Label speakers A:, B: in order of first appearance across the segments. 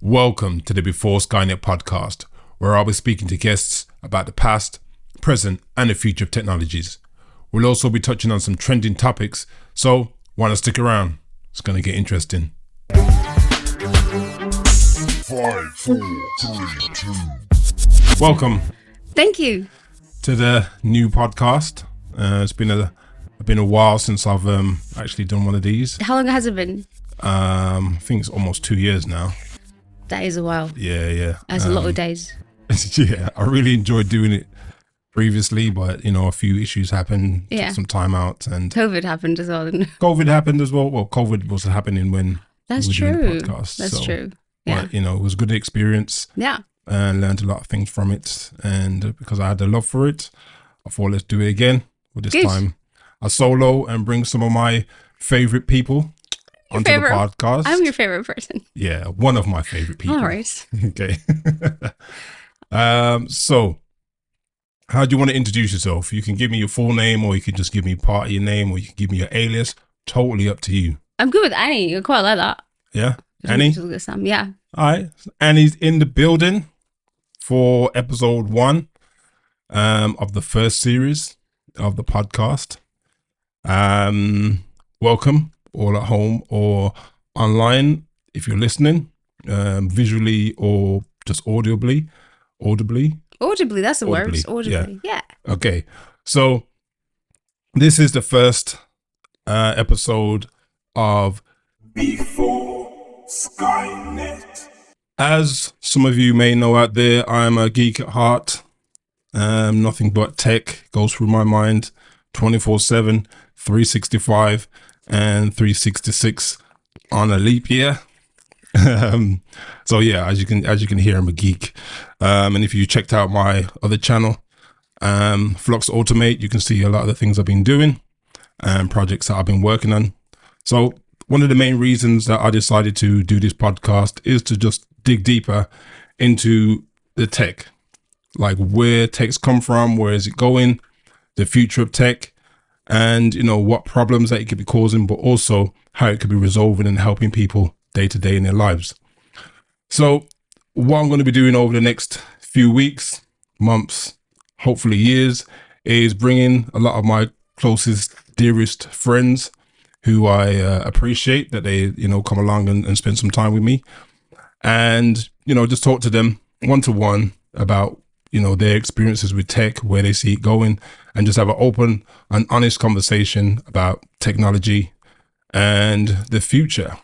A: Welcome to the Before Skynet podcast, where I'll be speaking to guests about the past, present, and the future of technologies. We'll also be touching on some trending topics, so why not stick around? It's going to get interesting. 5, 4, 3, 2. Welcome.
B: Thank you.
A: To the new podcast. It's been a while since I've actually done one of these.
B: How long has it been?
A: I think it's almost 2 years now.
B: That is a while.
A: Yeah.
B: That's a lot of days.
A: Yeah, I really enjoyed doing it previously, but a few issues happened.
B: Yeah.
A: Took some time out, and
B: COVID happened as well.
A: COVID happened as well. Well, COVID was happening when
B: That's
A: we were
B: true.
A: doing the podcast.
B: That's true. Yeah.
A: But, it was a good experience.
B: Yeah.
A: And learned a lot of things from it. And because I had the love for it, I thought let's do it again. But this time I solo and bring some of my favorite people onto the podcast.
B: I'm your favorite person.
A: Yeah, one of my favorite people.
B: All right.
A: Okay. So how do you want to introduce yourself? You can give me your full name, or you can just give me part of your name, or you can give me your alias. Totally up to you.
B: I'm good with Annie. I quite like that.
A: Yeah? Annie?
B: Yeah.
A: All right. Annie's in the building for episode 1 of the first series of the podcast. Welcome, all at home or online, if you're listening, visually or just audibly.
B: Audibly, that's the word. Audibly, yeah.
A: Okay, so this is the first episode of Before Skynet. As some of you may know out there, I'm a geek at heart. Nothing but tech goes through my mind 24/7, 365 and 366 on a leap year. So yeah, as you can hear, I'm a geek. And if you checked out my other channel, Flux Automate, you can see a lot of the things I've been doing and projects that I've been working on. So one of the main reasons that I decided to do this podcast is to just dig deeper into the tech, like where tech's come from, where is it going, the future of tech, and what problems that it could be causing, but also how it could be resolving and helping people day to day in their lives. So what I'm going to be doing over the next few weeks, months, hopefully years, is bringing a lot of my closest, dearest friends who I appreciate that they come along and spend some time with me, and just talk to them one-to-one about their experiences with tech, where they see it going, and just have an open and honest conversation about technology and the future.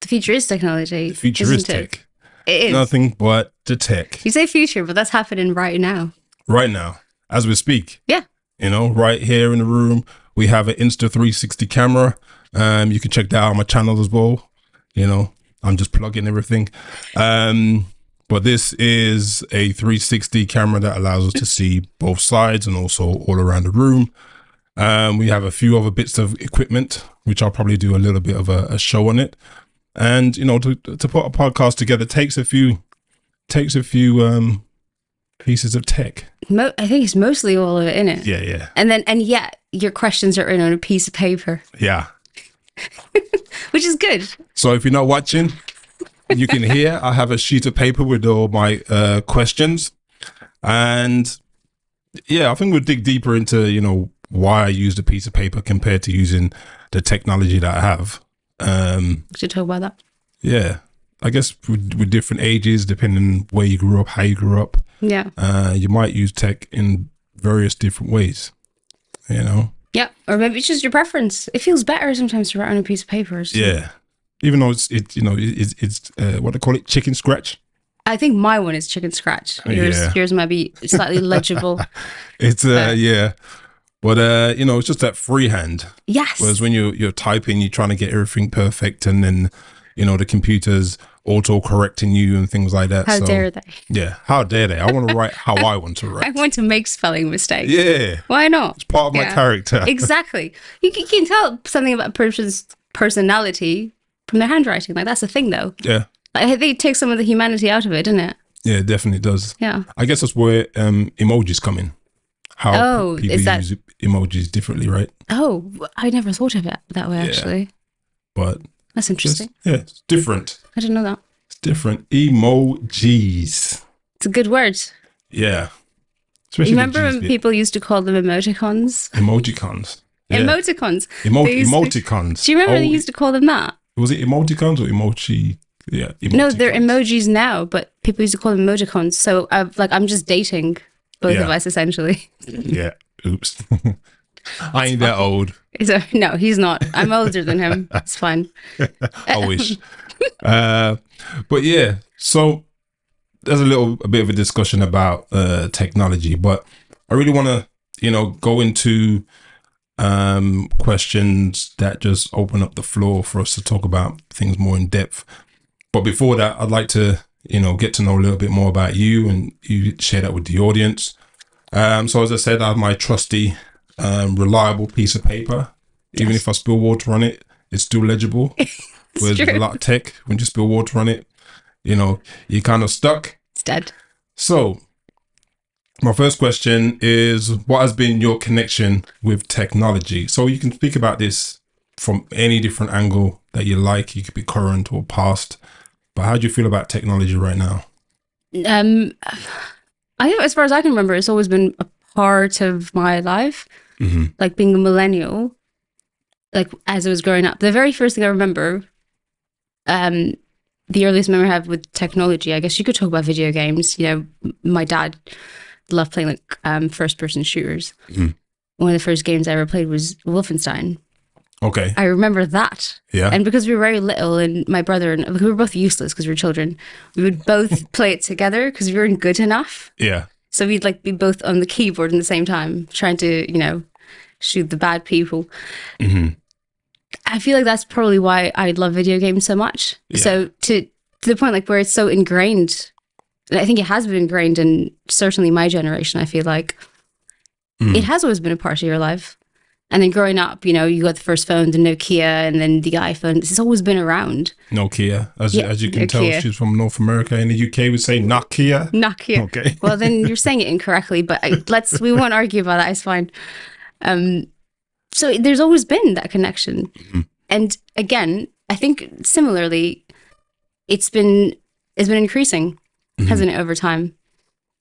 B: The future is technology.
A: The future is tech.
B: It is.
A: Nothing but the tech.
B: You say future, but that's happening right now.
A: Right now, as we speak.
B: Yeah.
A: Right here in the room, we have an Insta360 camera. You can check that out on my channel as well. I'm just plugging everything. But this is a 360 camera that allows us to see both sides and also all around the room. We have a few other bits of equipment, which I'll probably do a little bit of a show on it. And, to put a podcast together takes a few pieces of tech.
B: I think it's mostly all of it, isn't it?
A: Yeah.
B: And yet your questions are written on a piece of paper.
A: Yeah.
B: Which is good.
A: So if you're not watching, you can hear I have a sheet of paper with all my questions. And yeah, I think we'll dig deeper into, why I used a piece of paper compared to using the technology that I have.
B: We should talk about that.
A: Yeah. I guess with different ages, depending where you grew up, how you grew up.
B: Yeah.
A: You might use tech in various different ways,
B: Yeah. Or maybe it's just your preference. It feels better sometimes to write on a piece of paper. So.
A: Yeah. Even though it's what they call it, chicken scratch.
B: I think my one is chicken scratch. Yours might be slightly legible.
A: It's yeah. But it's just that freehand.
B: Yes.
A: Whereas when you're typing, you're trying to get everything perfect, and then the computer's auto correcting you and things like that.
B: How dare they?
A: Yeah, how dare they? I want to write how I want to write.
B: I want to make spelling mistakes.
A: Yeah.
B: Why not?
A: It's part of my character.
B: Exactly. You can tell something about a person's personality from their handwriting. Like, that's the thing, though.
A: Yeah.
B: I think it takes some of the humanity out of it, doesn't it?
A: Yeah, it definitely does.
B: Yeah.
A: I guess that's where emojis come in. How people use emojis differently, right?
B: Oh, I never thought of it that way, actually.
A: But
B: that's interesting.
A: It's different.
B: I didn't know that.
A: It's different. Emojis.
B: It's a good word.
A: Yeah.
B: You
A: Especially the
B: remember
A: G's
B: when
A: bit.
B: people used to call them emoticons?
A: Emojicons. Yeah.
B: Emoticons. They used to-
A: Emoticons.
B: Do you remember they used to call them that?
A: Was it emoticons or emoji? Yeah.
B: No, they're
A: emoticons.
B: emojis now, but people used to call them emoticons. So, I'm just dating both of
A: Yeah.
B: us, essentially.
A: Yeah. Oops. I ain't that old.
B: No, he's not. I'm older than him. It's fine.
A: I wish. But yeah, so there's a bit of a discussion about technology, but I really want to, go into questions that just open up the floor for us to talk about things more in depth. But before that, I'd like to, get to know a little bit more about you and you share that with the audience. So as I said, I have my trusty, reliable piece of paper. Even if I spill water on it, it's still legible. Whereas with a lot of tech, when you spill water on it, you're kind of stuck.
B: It's dead.
A: So my first question is, what has been your connection with technology? So you can speak about this from any different angle that you like. You could be current or past. But how do you feel about technology right now?
B: I think, as far as I can remember, it's always been a part of my life.
A: Mm-hmm.
B: Like being a millennial, like as I was growing up, the very first thing I remember, the earliest memory I have with technology, I guess you could talk about video games. My dad loved playing like first-person shooters.
A: Mm-hmm.
B: One of the first games I ever played was Wolfenstein.
A: Okay.
B: I remember that.
A: Yeah.
B: And because we were very little, and my brother and we were both useless because we were children, we would both play it together because we weren't good enough.
A: Yeah.
B: So we'd like be both on the keyboard at the same time, trying to, shoot the bad people.
A: Mm-hmm.
B: I feel like that's probably why I love video games so much.
A: Yeah.
B: So to the point like where it's so ingrained, and I think it has been ingrained in certainly my generation. I feel like it has always been a part of your life. And then growing up, you got the first phone, the Nokia, and then the iPhone. This has always been around.
A: Nokia, as you can tell,
B: Nokia.
A: she's from North America. In the UK, we say Nokia.
B: Nokia.
A: Okay.
B: Well, then you're saying it incorrectly, but we won't argue about that. It's fine. So there's always been that connection.
A: Mm-hmm.
B: And again, I think similarly, it's been increasing, hasn't it, over time?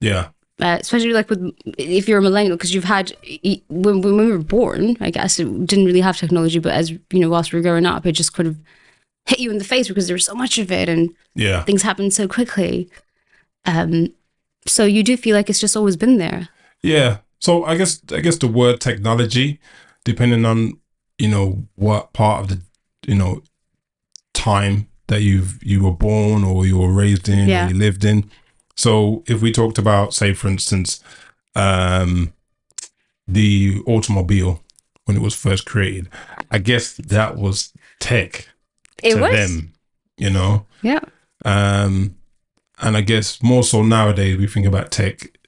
A: Yeah.
B: Especially like if you're a millennial, because you've had when we were born, I guess it didn't really have technology, but as whilst we were growing up, it just kind of hit you in the face because there was so much of it, and things happened so quickly. So you do feel like it's just always been there.
A: Yeah. So I guess the word technology, depending on what part of the time that you were born or you were raised in or you lived in. So if we talked about, say, for instance, the automobile when it was first created, I guess that was tech to them,
B: Yeah.
A: And I guess more so nowadays we think about tech,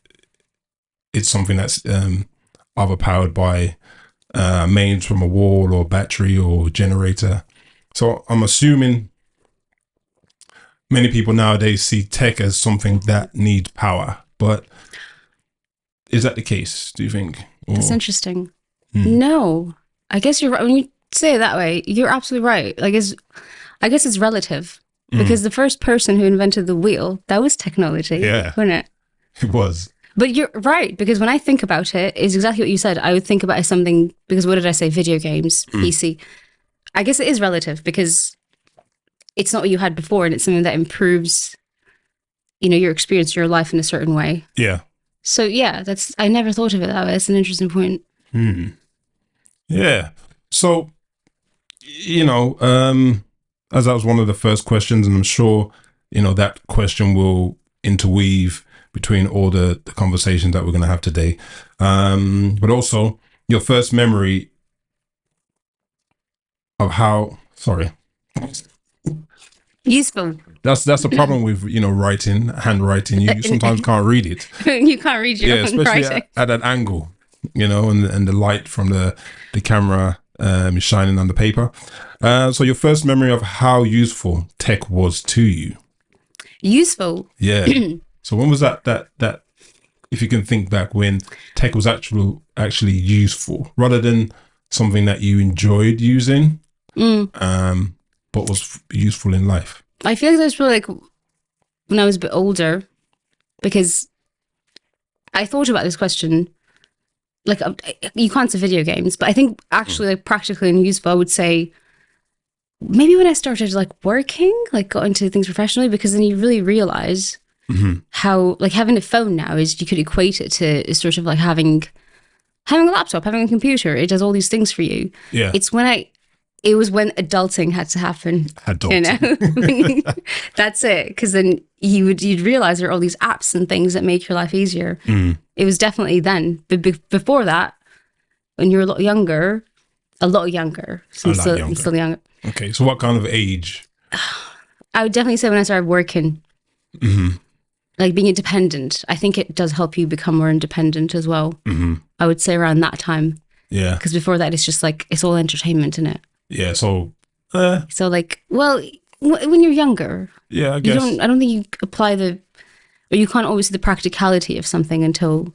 A: it's something that's either powered by mains from a wall or battery or generator. So I'm assuming many people nowadays see tech as something that needs power, but is that the case, do you think?
B: That's interesting. No, I guess you're right. When you say it that way, you're absolutely right. I guess it's relative because the first person who invented the wheel, that was technology, wasn't it?
A: It was.
B: But you're right, because when I think about it, it's exactly what you said. I would think about it as something, because what did I say? Video games, PC. I guess it is relative because it's not what you had before, and it's something that improves, your experience, your life in a certain way.
A: Yeah.
B: So yeah, I never thought of it that way. That's an interesting point.
A: Yeah. So, as that was one of the first questions, and I'm sure, that question will interweave between all the conversations that we're going to have today. But also your first memory of
B: Useful.
A: That's a problem with, handwriting. You sometimes can't read it.
B: You can't read your own
A: especially
B: writing.
A: at that angle, and the light from the camera is shining on the paper. So your first memory of how useful tech was to you.
B: Useful.
A: Yeah. So when was that if you can think back, when tech was actually useful rather than something that you enjoyed using, but was useful in life?
B: I feel like there's probably when I was a bit older, because I thought about this question. Like, you can't say video games, but I think actually, like, practically and useful, I would say maybe when I started like working, like got into things professionally, because then you really realize how, like, having a phone now is, you could equate it to sort of like having a laptop, having a computer. It does all these things for you.
A: Yeah.
B: It was when adulting had to happen.
A: Adulting.
B: That's it. Because then you'd realize there are all these apps and things that make your life easier. It was definitely then. But before that, when you were a lot younger, so I'm still younger.
A: Okay, so what kind of age?
B: I would definitely say when I started working, like being independent. I think it does help you become more independent as well. I would say around that time.
A: Yeah.
B: Because before that, it's just like, it's all entertainment, isn't it?
A: Yeah, so...
B: So like, well, when you're younger,
A: yeah, I guess.
B: I don't think you apply or you can't always see the practicality of something until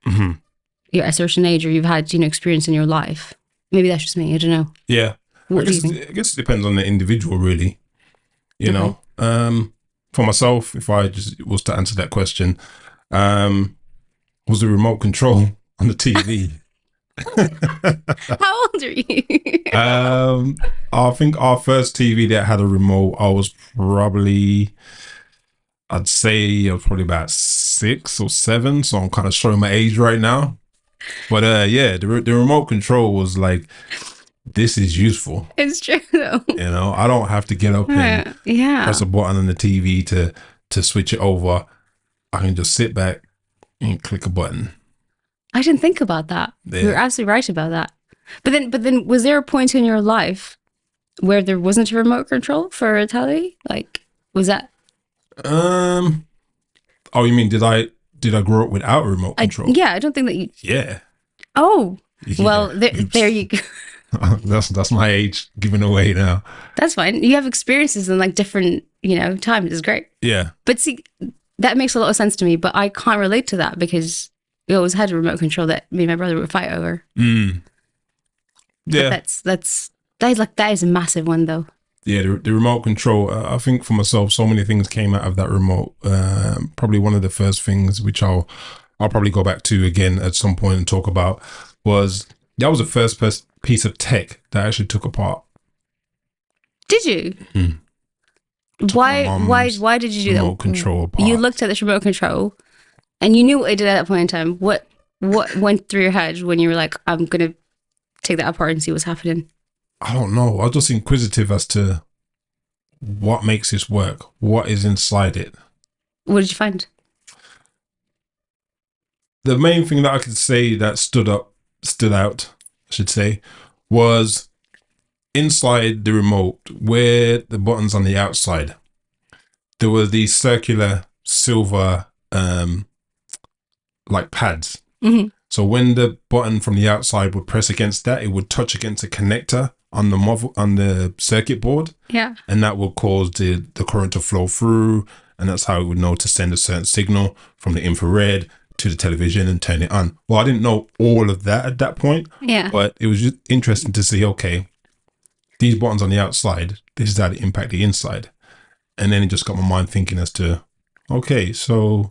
B: you're at a certain age, or you've had, experience in your life. Maybe that's just me. I don't know.
A: Yeah.
B: What do you think?
A: I guess it depends on the individual, really. You know? For myself, if I just was to answer that question, was the remote control on the TV.
B: How old are you?
A: I think our first TV that had a remote, I'd say I was probably about 6 or 7, so I'm kind of showing my age right now. But yeah, the remote control was like, this is useful.
B: It's true though.
A: I don't have to get up and press a button on the TV to switch it over. I can just sit back and click a button.
B: I didn't think about that.
A: Yeah.
B: You're absolutely right about that. But then was there a point in your life where there wasn't a remote control for a telly? Like, was that?
A: Oh, you mean did I grow up without a remote control?
B: I don't think that you.
A: Yeah.
B: Oh,
A: yeah.
B: Well, there you go.
A: That's my age given away now.
B: That's fine. You have experiences in like different, times. It's great.
A: Yeah.
B: But see, that makes a lot of sense to me. But I can't relate to that because we always had a remote control that me and my brother would fight over.
A: Yeah.
B: But that is a massive one though.
A: Yeah, the remote control. I think for myself, so many things came out of that remote. Probably one of the first things, which I'll probably go back to again at some point and talk about, was that was the first piece of tech that I actually took apart.
B: Did you? Why did you do that?
A: Remote control apart.
B: You looked at this remote control, and you knew what it did at that point in time. What went through your head when you were like, I'm gonna take that apart and see what's happening?
A: I don't know. I was just inquisitive as to what makes this work. What is inside it?
B: What did you find?
A: The main thing that I could say that stood out, I should say, was inside the remote, where the buttons on the outside, there were these circular silver like pads. So when the button from the outside would press against that, it would touch against a connector on the circuit board.
B: Yeah.
A: And that will cause the current to flow through, and that's how it would know to send a certain signal from the infrared to the television and turn it on. Well, I didn't know all of that at that point.
B: Yeah.
A: But it was just interesting to see, okay, these buttons on the outside, this is how they impact the inside. And then it just got my mind thinking as to, okay, so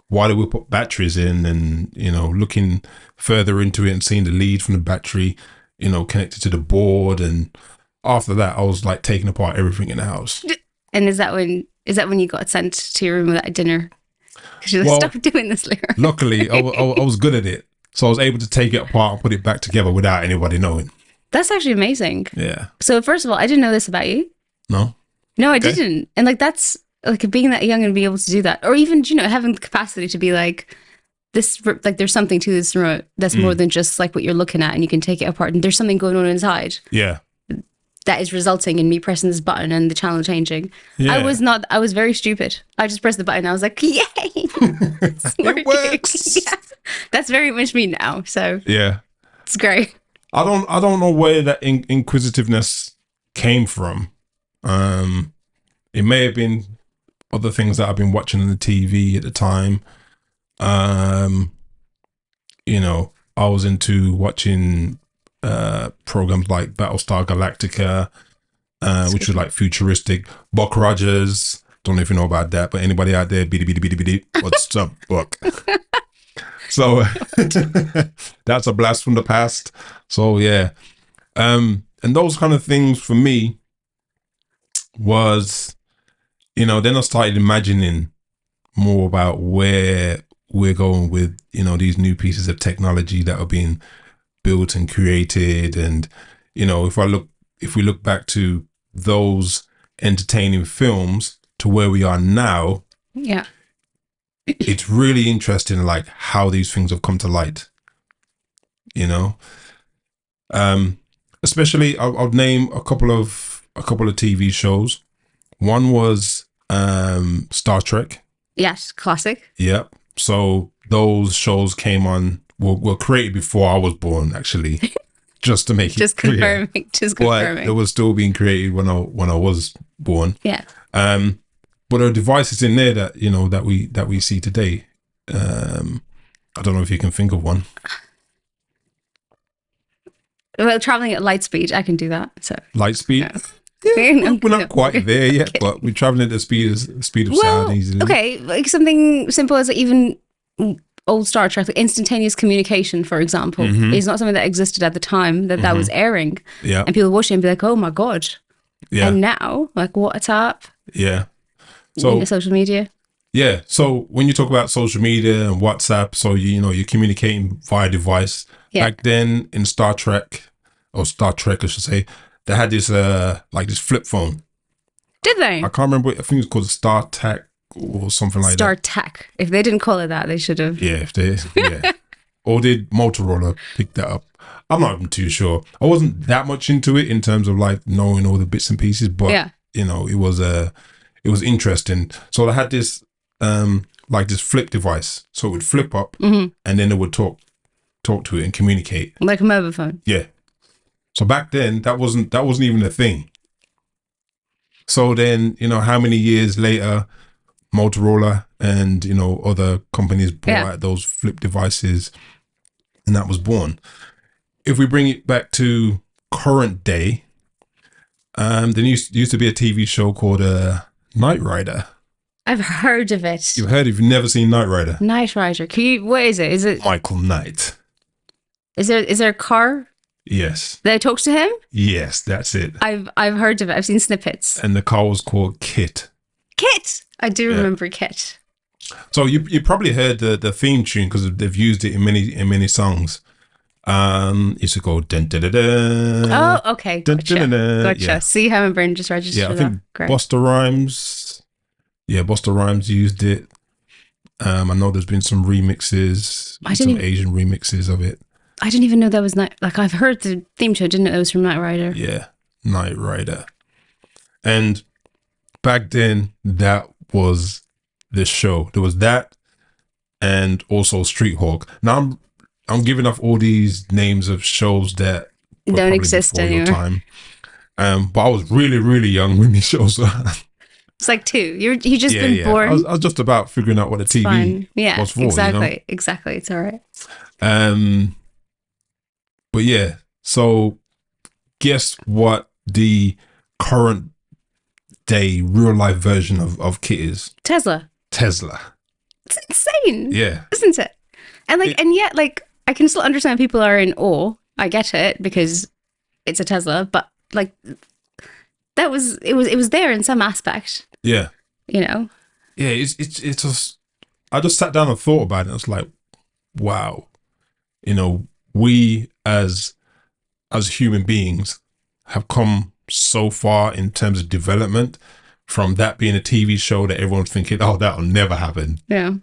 A: why do we put batteries in? And, looking further into it and seeing the lead from the battery, connected to the board. And after that, I was like taking apart everything in the house.
B: And is that when you got sent to your room with that dinner? Because you're like, stop doing this, Lyra.
A: Luckily, I was good at it. So I was able to take it apart and put it back together without anybody knowing.
B: That's actually amazing.
A: Yeah.
B: So first of all, I didn't know this about you.
A: No?
B: No, I didn't. And like, that's like being that young and be able to do that. Or even, having the capacity to be like, this, like there's something to this remote that's more than just like what you're looking at, and you can take it apart and there's something going on inside.
A: Yeah.
B: That is resulting in me pressing this button and the channel changing. Yeah. I was very stupid. I just pressed the button. I was like, yay!
A: It works.
B: Yeah. That's very much me now. So
A: yeah,
B: it's great.
A: I don't know where that inquisitiveness came from. It may have been other things that I've been watching on the TV at the time. I was into watching programs like Battlestar Galactica, which was like futuristic. Buck Rogers, Don't know if you know about that, but anybody out there, biddy, what's up, book? So that's a blast from the past. So yeah. And those kind of things for me was, then I started imagining more about where we're going with, these new pieces of technology that are being built and created. And, if we look back to those entertaining films to where we are now,
B: Yeah.
A: it's really interesting, like how these things have come to light, especially I'll name a couple of TV shows. One was Star Trek.
B: Yes, classic.
A: Yep. So those shows came on, were created before I was born, actually, just to make
B: Just
A: it clear.
B: confirming. Just confirming.
A: But it was still being created when I was born.
B: Yeah.
A: But there are devices in there that that we see today. I don't know if you can think of one.
B: Well, traveling at light speed, I can do that. So
A: Light speed.
B: No.
A: Yeah, we're not quite there yet, but we're traveling at the speed of sound easily.
B: Okay, like something simple as even old Star Trek, like instantaneous communication, for example, is not something that existed at the time that was airing.
A: Yeah.
B: And people watching and be like, oh my God.
A: Yeah.
B: And now, like WhatsApp,
A: Yeah. So
B: social media.
A: Yeah. So when you talk about social media and WhatsApp, so you're communicating via device.
B: Yeah.
A: Back then in Star Trek, I should say, they had this this flip phone.
B: Did they?
A: I can't remember. I think it was called Star Tech or something like
B: Star
A: that.
B: Tech. If they didn't call it that, they should have.
A: Yeah, or did Motorola pick that up? I'm not even too sure. I wasn't that much into it in terms of like knowing all the bits and pieces, but it was interesting. So they had this this flip device, so it would flip up, and then it would talk to it and communicate
B: like a mobile phone.
A: Yeah. So back then that wasn't even a thing. So then how many years later, Motorola and other companies brought out those flip devices, and that was born. If we bring it back to current day, there used to be a TV show called Knight Rider.
B: I've heard of it.
A: You've heard? You've never seen Knight Rider?
B: Knight Rider. What is it? Is it
A: Michael Knight?
B: Is there a car?
A: Yes.
B: That talks to him?
A: Yes, that's it.
B: I've heard of it. I've seen snippets.
A: And the car was called Kit.
B: Kit. I do remember Kit.
A: So you probably heard the theme tune because they've used it in many songs. Used to go dun, dun, dun, dun,
B: oh, okay. Gotcha.
A: Dun, dun, dun,
B: Gotcha.
A: Yeah.
B: See how my brain just registered.
A: Yeah, I think Busta Rhymes. Yeah, Busta Rhymes used it. I know there's been some remixes, Asian remixes of it.
B: I didn't even know that was like I've heard the theme to it. Didn't know it was from Knight Rider.
A: Yeah, Knight Rider. And back then, that was the show. There was that, and also Street Hawk. Now I'm giving off all these names of shows that
B: don't exist anymore.
A: Time. But I was really, really young when these shows were.
B: It's like 2. You just been born.
A: I was just about figuring out what the TV was for.
B: Exactly. Exactly. It's all right.
A: But yeah, so guess what the current day real life version of Kit is?
B: Tesla. It's insane.
A: Yeah.
B: Isn't it? And and yet I can still understand people are in awe. I get it because it's a Tesla, but it was there in some aspect.
A: Yeah.
B: Yeah,
A: it's just, I just sat down and thought about it. I was like, wow, we as human beings have come so far in terms of development from that being a TV show that everyone's thinking, oh, that'll never happen.
B: Yeah.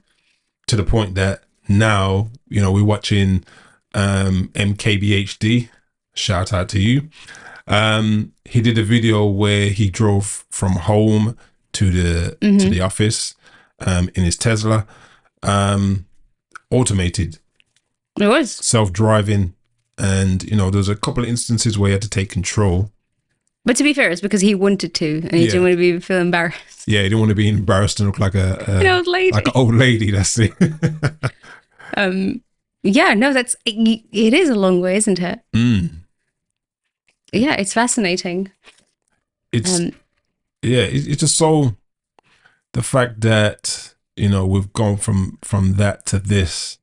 A: To the point that now, we're watching MKBHD. Shout out to you. He did a video where he drove from home to the office in his Tesla. Automated.
B: It was.
A: Self-driving. And, there's a couple of instances where he had to take control.
B: But to be fair, it's because he wanted to and he didn't want to feel embarrassed.
A: Yeah, he didn't want to be embarrassed and look like an
B: old lady.
A: Like an old lady, that's it.
B: Yeah, no, it is a long way, isn't it? Yeah, it's fascinating.
A: It's just so, the fact that, we've gone from that to this,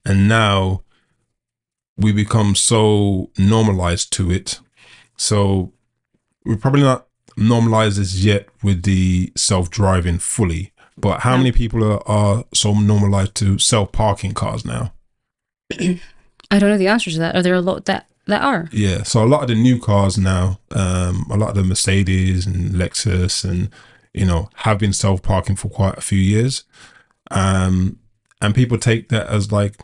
A: and now we become so normalized to it. So we're probably not normalized as yet with the self-driving fully, but how many people are so normalized to self-parking cars now?
B: I don't know the answer to that. Are there a lot that are?
A: Yeah, so a lot of the new cars now, a lot of the Mercedes and Lexus and, have been self-parking for quite a few years. And people take that as like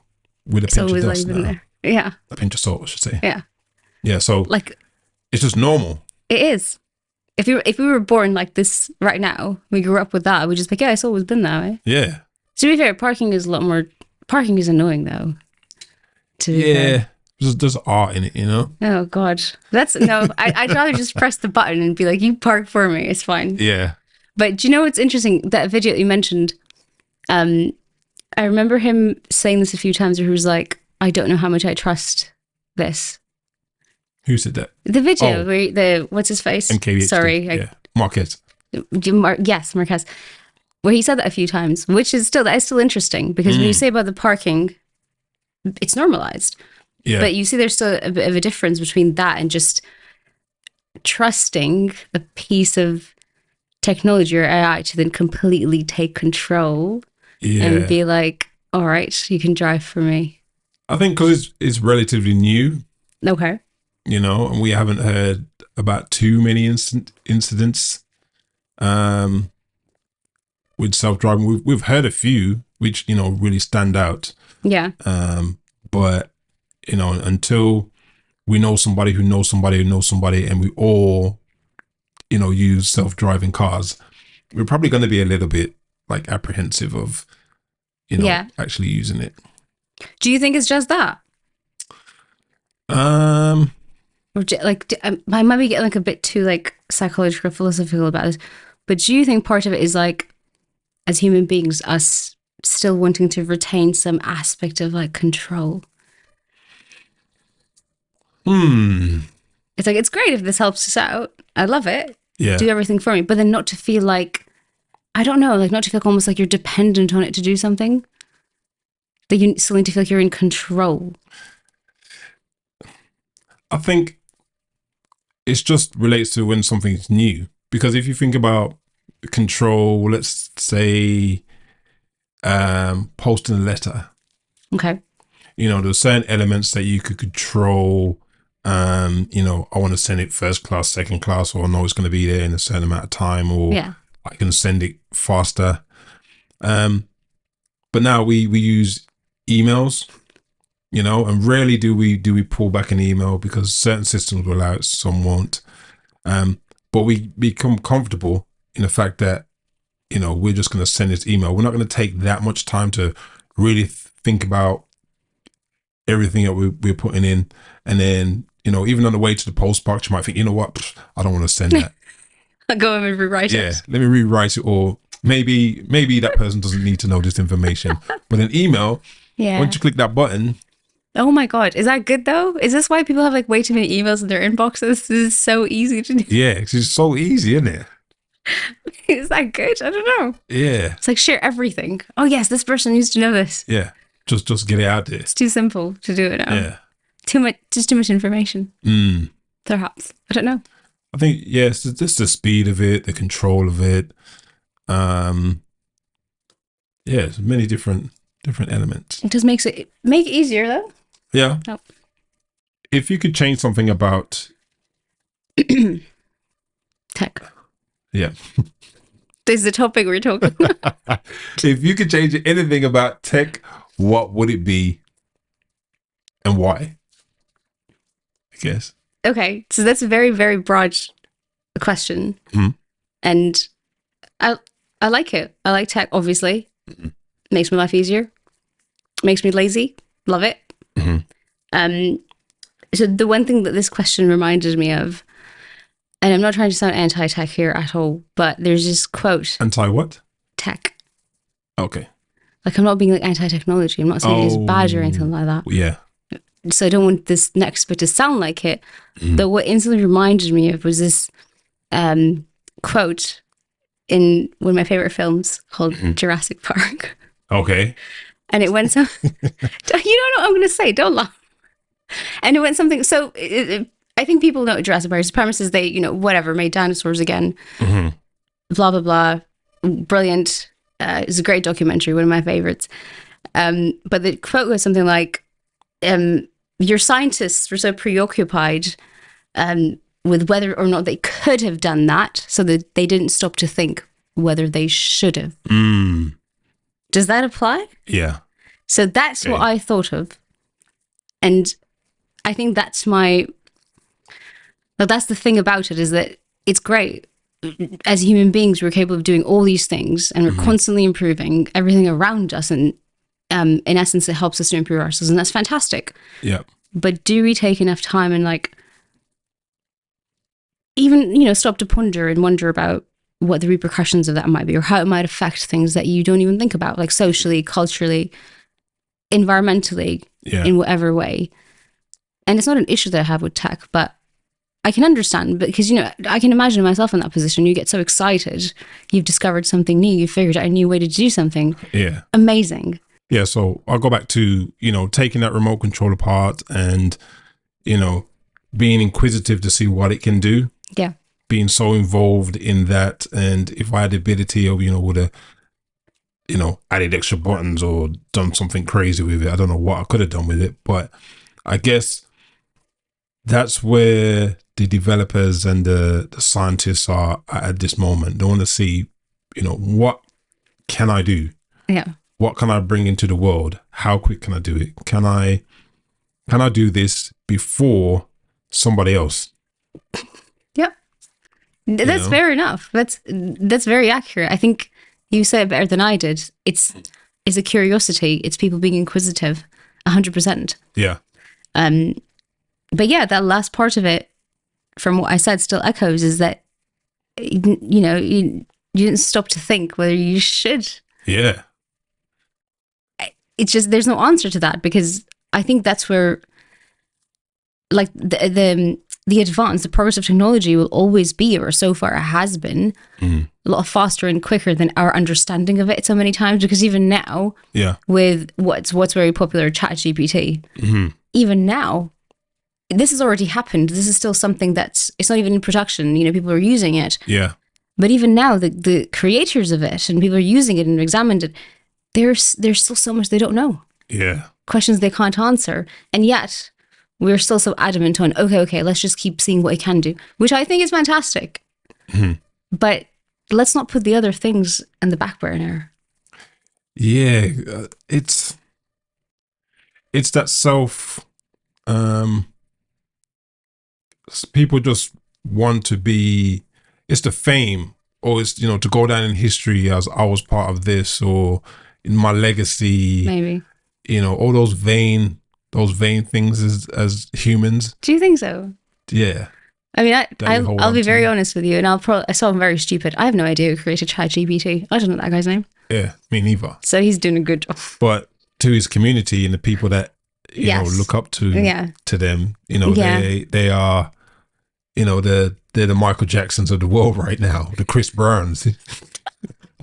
A: with a pinch of dust now.
B: There. Yeah.
A: A pinch of salt, I should say.
B: Yeah.
A: Yeah, so
B: like
A: it's just normal.
B: It is. If we were born like this right now, we grew up with that, we just like, yeah, it's always been that way.
A: Yeah.
B: To be fair, parking is annoying though.
A: Yeah. There's art in it,
B: Oh God. I'd rather just press the button and be like, you park for me, it's fine.
A: Yeah.
B: But do you know what's interesting? That video that you mentioned, I remember him saying this a few times where he was like, I don't know how much I trust this.
A: Who said that?
B: The video where what's his face?
A: MKBHD.
B: Sorry.
A: Marquez.
B: Yes, Marquez. Where he said that a few times, that is still interesting because when you say about the parking, it's normalized.
A: Yeah.
B: But you see there's still a bit of a difference between that and just trusting a piece of technology or AI to then completely take control and be like, all right, you can drive for me.
A: I think because it's relatively new.
B: Okay.
A: And we haven't heard about too many incidents with self-driving. We've heard a few which, really stand out.
B: Yeah.
A: But, until we know somebody who knows somebody who knows somebody and we all, use self-driving cars, we're probably going to be a little bit like apprehensive of, actually using it.
B: Do you think it's just that? Or I might be getting like a bit too like psychological, philosophical about this, but do you think part of it is like, as human beings, us still wanting to retain some aspect of like control? It's like, it's great if this helps us out. I love it.
A: Yeah.
B: Do everything for me, but then not to feel like, I don't know, like not to feel almost like you're dependent on it to do something. That you still need to feel like you're in control.
A: I think it just relates to when something's new. Because if you think about control, let's say posting a letter.
B: Okay.
A: There's certain elements that you could control. I want to send it first class, second class, or I know it's going to be there in a certain amount of time, or I can send it faster. But now we use emails. And rarely do we pull back an email because certain systems will allow it, some won't. But we become comfortable in the fact that, we're just going to send this email. We're not going to take that much time to really think about everything that we're putting in. And then, even on the way to the post box, you might think, you know what, I don't want to send that.
B: I'll go and rewrite it.
A: Yeah, let me rewrite it. Or maybe that person doesn't need to know this information. But an email, once you click that button.
B: Oh my God. Is that good though? Is this why people have like way too many emails in their inboxes? This is so easy to do.
A: Yeah, it's so easy, isn't it?
B: Is that good? I don't know.
A: Yeah.
B: It's like share everything. Oh yes, this person needs to know this.
A: Yeah. Just get it out there.
B: It's too simple to do it now.
A: Yeah.
B: Too much information. Perhaps. I don't know.
A: I think, it's just the speed of it, the control of it. There's many different elements.
B: It just makes it easier though.
A: Yeah.
B: Nope.
A: If you could change something about
B: tech.
A: Yeah.
B: This is the topic we're talking about.
A: If you could change anything about tech, what would it be and why? I guess.
B: Okay. So that's a very, very broad question. And I like it. I like tech, obviously. Makes my life easier. Makes me lazy. Love it. So the one thing that this question reminded me of, and I'm not trying to sound anti-tech here at all, but there's this quote.
A: Anti what?
B: Tech.
A: Okay.
B: Like, I'm not being like anti-technology. I'm not saying it's bad or anything like that.
A: Yeah.
B: So I don't want this next bit to sound like it. But what instantly reminded me of was this quote in one of my favorite films called Jurassic Park.
A: Okay.
B: And it went so, you don't know what I'm going to say, don't laugh. And it went something, so I think people know Jurassic Park's premise is they, whatever, made dinosaurs again, blah, blah, blah. Brilliant. It's a great documentary, one of my favorites. But the quote was something like, your scientists were so preoccupied with whether or not they could have done that, so that they didn't stop to think whether they should have. Does that apply?
A: Yeah.
B: So that's what I thought of. And I think that's that's the thing about it, is that it's great. As human beings, we're capable of doing all these things, and we're constantly improving everything around us. And in essence, it helps us to improve ourselves, and that's fantastic.
A: Yeah.
B: But do we take enough time and even, stop to ponder and wonder about what the repercussions of that might be, or how it might affect things that you don't even think about, like socially, culturally, environmentally, in whatever way. And it's not an issue that I have with tech, but I can understand, because, I can imagine myself in that position. You get so excited. You've discovered something new. You figured out a new way to do something.
A: Yeah.
B: Amazing.
A: Yeah. So I'll go back to, taking that remote control apart and, being inquisitive to see what it can do.
B: Yeah.
A: Being so involved in that. And if I had the ability of, would have, added extra buttons or done something crazy with it, I don't know what I could have done with it. But I guess that's where the developers and the scientists are at this moment. They want to see, what can I do?
B: Yeah.
A: What can I bring into the world? How quick can I do it? Can I do this before somebody else?
B: Yep. That's fair enough. That's very accurate. I think you said it better than I did. It's a curiosity. It's people being inquisitive, 100%.
A: Yeah.
B: But yeah, that last part of it, from what I said, still echoes, is that, you didn't stop to think whether you should.
A: Yeah.
B: It's just, there's no answer to that, because I think that's where, like, the advance, the progress of technology will always be, or so far it has been, a lot faster and quicker than our understanding of it so many times. Because even now, with what's very popular, ChatGPT, even now, this has already happened. This is still something it's not even in production. People are using it.
A: Yeah.
B: But even now, the creators of it and people are using it and examined it, there's still so much they don't know.
A: Yeah.
B: Questions they can't answer. And yet, we're still so adamant on, okay, let's just keep seeing what it can do, which I think is fantastic. But let's not put the other things in the back burner.
A: Yeah. It's that people just want to be, it's the fame, or it's, to go down in history as I was part of this, or in my legacy,
B: Maybe.
A: All those vain things as humans.
B: Do you think so?
A: Yeah.
B: I mean, I'll be very honest with you, and I sound very stupid. I have no idea who created ChatGPT. I don't know that guy's name.
A: Yeah, me neither.
B: So he's doing a good job.
A: But to his community and the people that look up to them, they are, they're the Michael Jacksons of the world right now, the Chris Browns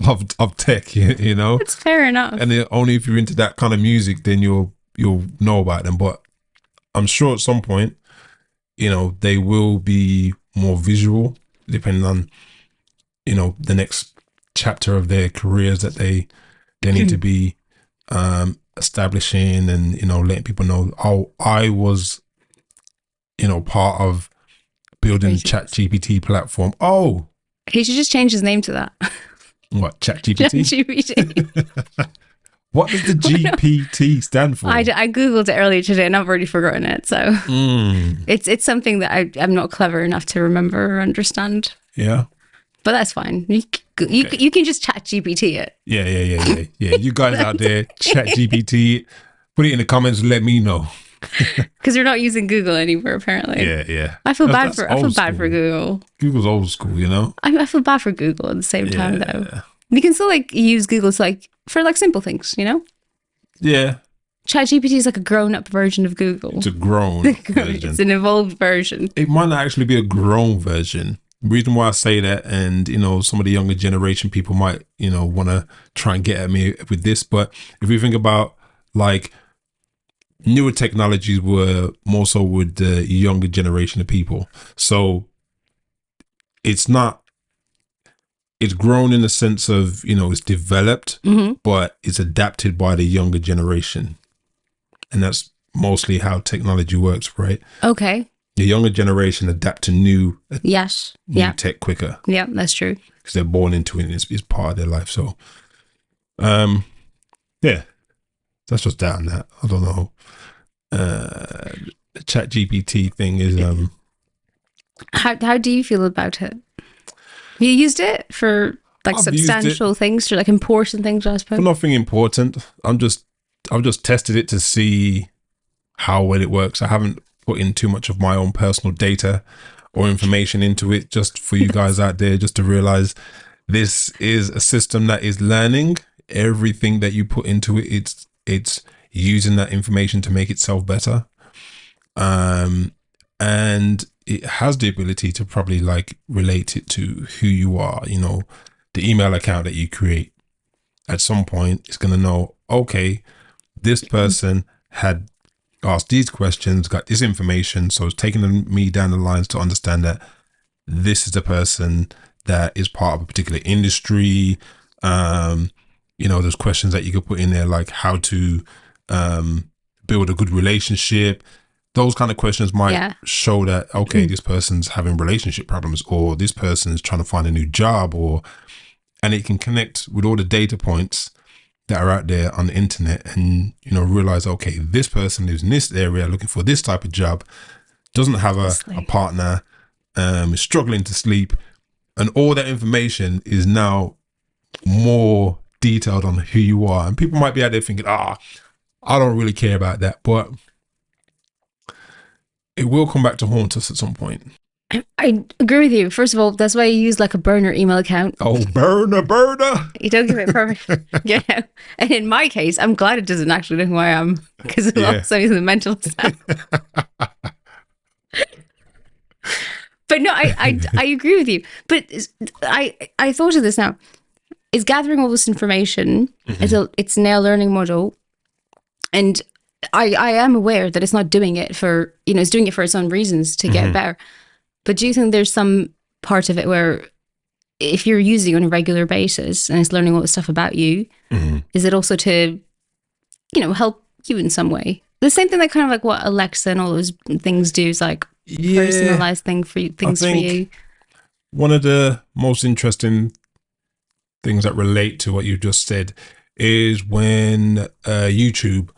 A: of tech,
B: It's fair enough.
A: And only if you're into that kind of music, then you'll know about them. But I'm sure at some point, they will be more visual, depending on, the next chapter of their careers that they need to be establishing, and, letting people know, I was, part of building the ChatGPT platform. Oh,
B: he should just change his name to that.
A: What, ChatGPT?
B: ChatGPT.
A: What does the GPT stand for?
B: I Googled it earlier today and I've already forgotten it. So it's something that I'm not clever enough to remember or understand.
A: Yeah.
B: But that's fine. You can just ChatGPT it.
A: Yeah. You guys out there, ChatGPT, put it in the comments and let me know.
B: Because you're not using Google anymore, apparently.
A: Yeah.
B: I feel bad for Google.
A: Google's old school,
B: I feel bad for Google at the same time, though. You can still use Google for simple things,
A: Yeah.
B: ChatGPT is like a grown-up version of Google.
A: It's a grown version.
B: It's an evolved version.
A: It might not actually be a grown version. reason why I say that, and some of the younger generation people might want to try and get at me with this, but if you think about like newer technologies were more so with the younger generation of people, so it's grown in the sense of it's developed, but it's adapted by the younger generation, and that's mostly how technology works, right?
B: Okay.
A: The younger generation adapt to new tech quicker.
B: Yeah, that's true.
A: Because they're born into it and it's part of their life. So, yeah, that's just down that. I don't know. The ChatGPT thing is.
B: How do you feel about it? You used it for like
A: I've
B: substantial things, or like important things, I suppose?
A: For nothing important. I've just tested it to see how well it works. I haven't put in too much of my own personal data or information into it, just for you guys out there, just to realize this is a system that is learning everything that you put into it. It's using that information to make itself better. And it has the ability to probably like relate it to who you are, the email account that you create. At some point, it's going to know, okay, this person had asked these questions, got this information. So it's taking me down the lines to understand that this is the person that is part of a particular industry. There's questions that you could put in there, like how to build a good relationship. Those kind of questions might show that, okay, this person's having relationship problems, or this person is trying to find a new job, and it can connect with all the data points that are out there on the internet, and realize, okay, this person lives in this area looking for this type of job, doesn't have a partner, is struggling to sleep, and all that information is now more detailed on who you are. And people might be out there thinking, I don't really care about that, but it will come back to haunt us at some point.
B: I agree with you. First of all, that's why you use like a burner email account.
A: Oh, burner.
B: You don't give it perfect. Yeah. And in my case, I'm glad it doesn't actually know who I am, because it will send me the mental stuff. But no, I agree with you. But I thought of this now. It's gathering all this information. It's now a learning model. And I am aware that it's not doing it for, it's doing it for its own reasons to get better. But do you think there's some part of it where if you're using it on a regular basis and it's learning all this stuff about you, is it also to, help you in some way? The same thing that kind of like what Alexa and all those things do is like personalized things for you.
A: One of the most interesting things that relate to what you just said is when YouTube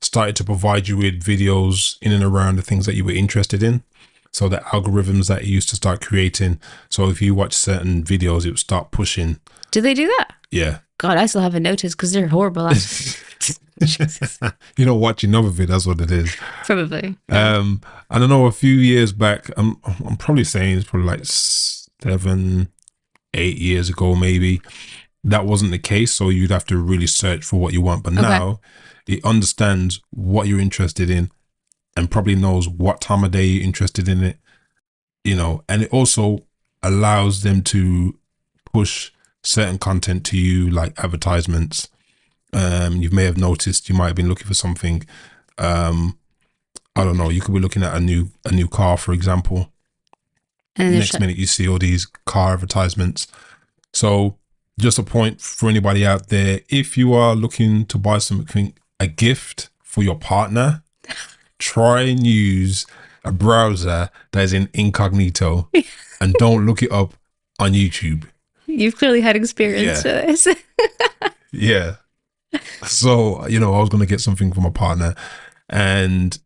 A: started to provide you with videos in and around the things that you were interested in. So the algorithms that it used to start creating. So if you watch certain videos, it would start pushing.
B: Do they do that?
A: Yeah.
B: God, I still haven't noticed because they're horrible.
A: You don't watch enough of it. That's what it is.
B: Probably.
A: I don't know. A few years back, I'm probably saying it's probably like 7-8 years ago, maybe. That wasn't the case. So you'd have to really search for what you want. But now it understands what you're interested in, and probably knows what time of day you're interested in it, and it also allows them to push certain content to you, like advertisements. You may have noticed, you might have been looking for something. I don't know, you could be looking at a new car, for example. And next minute you see all these car advertisements. So just a point for anybody out there, if you are looking to buy something, a gift for your partner, try and use a browser that is in incognito and don't look it up on YouTube.
B: You've clearly had experience with this.
A: Yeah. So, I was going to get something for my partner, and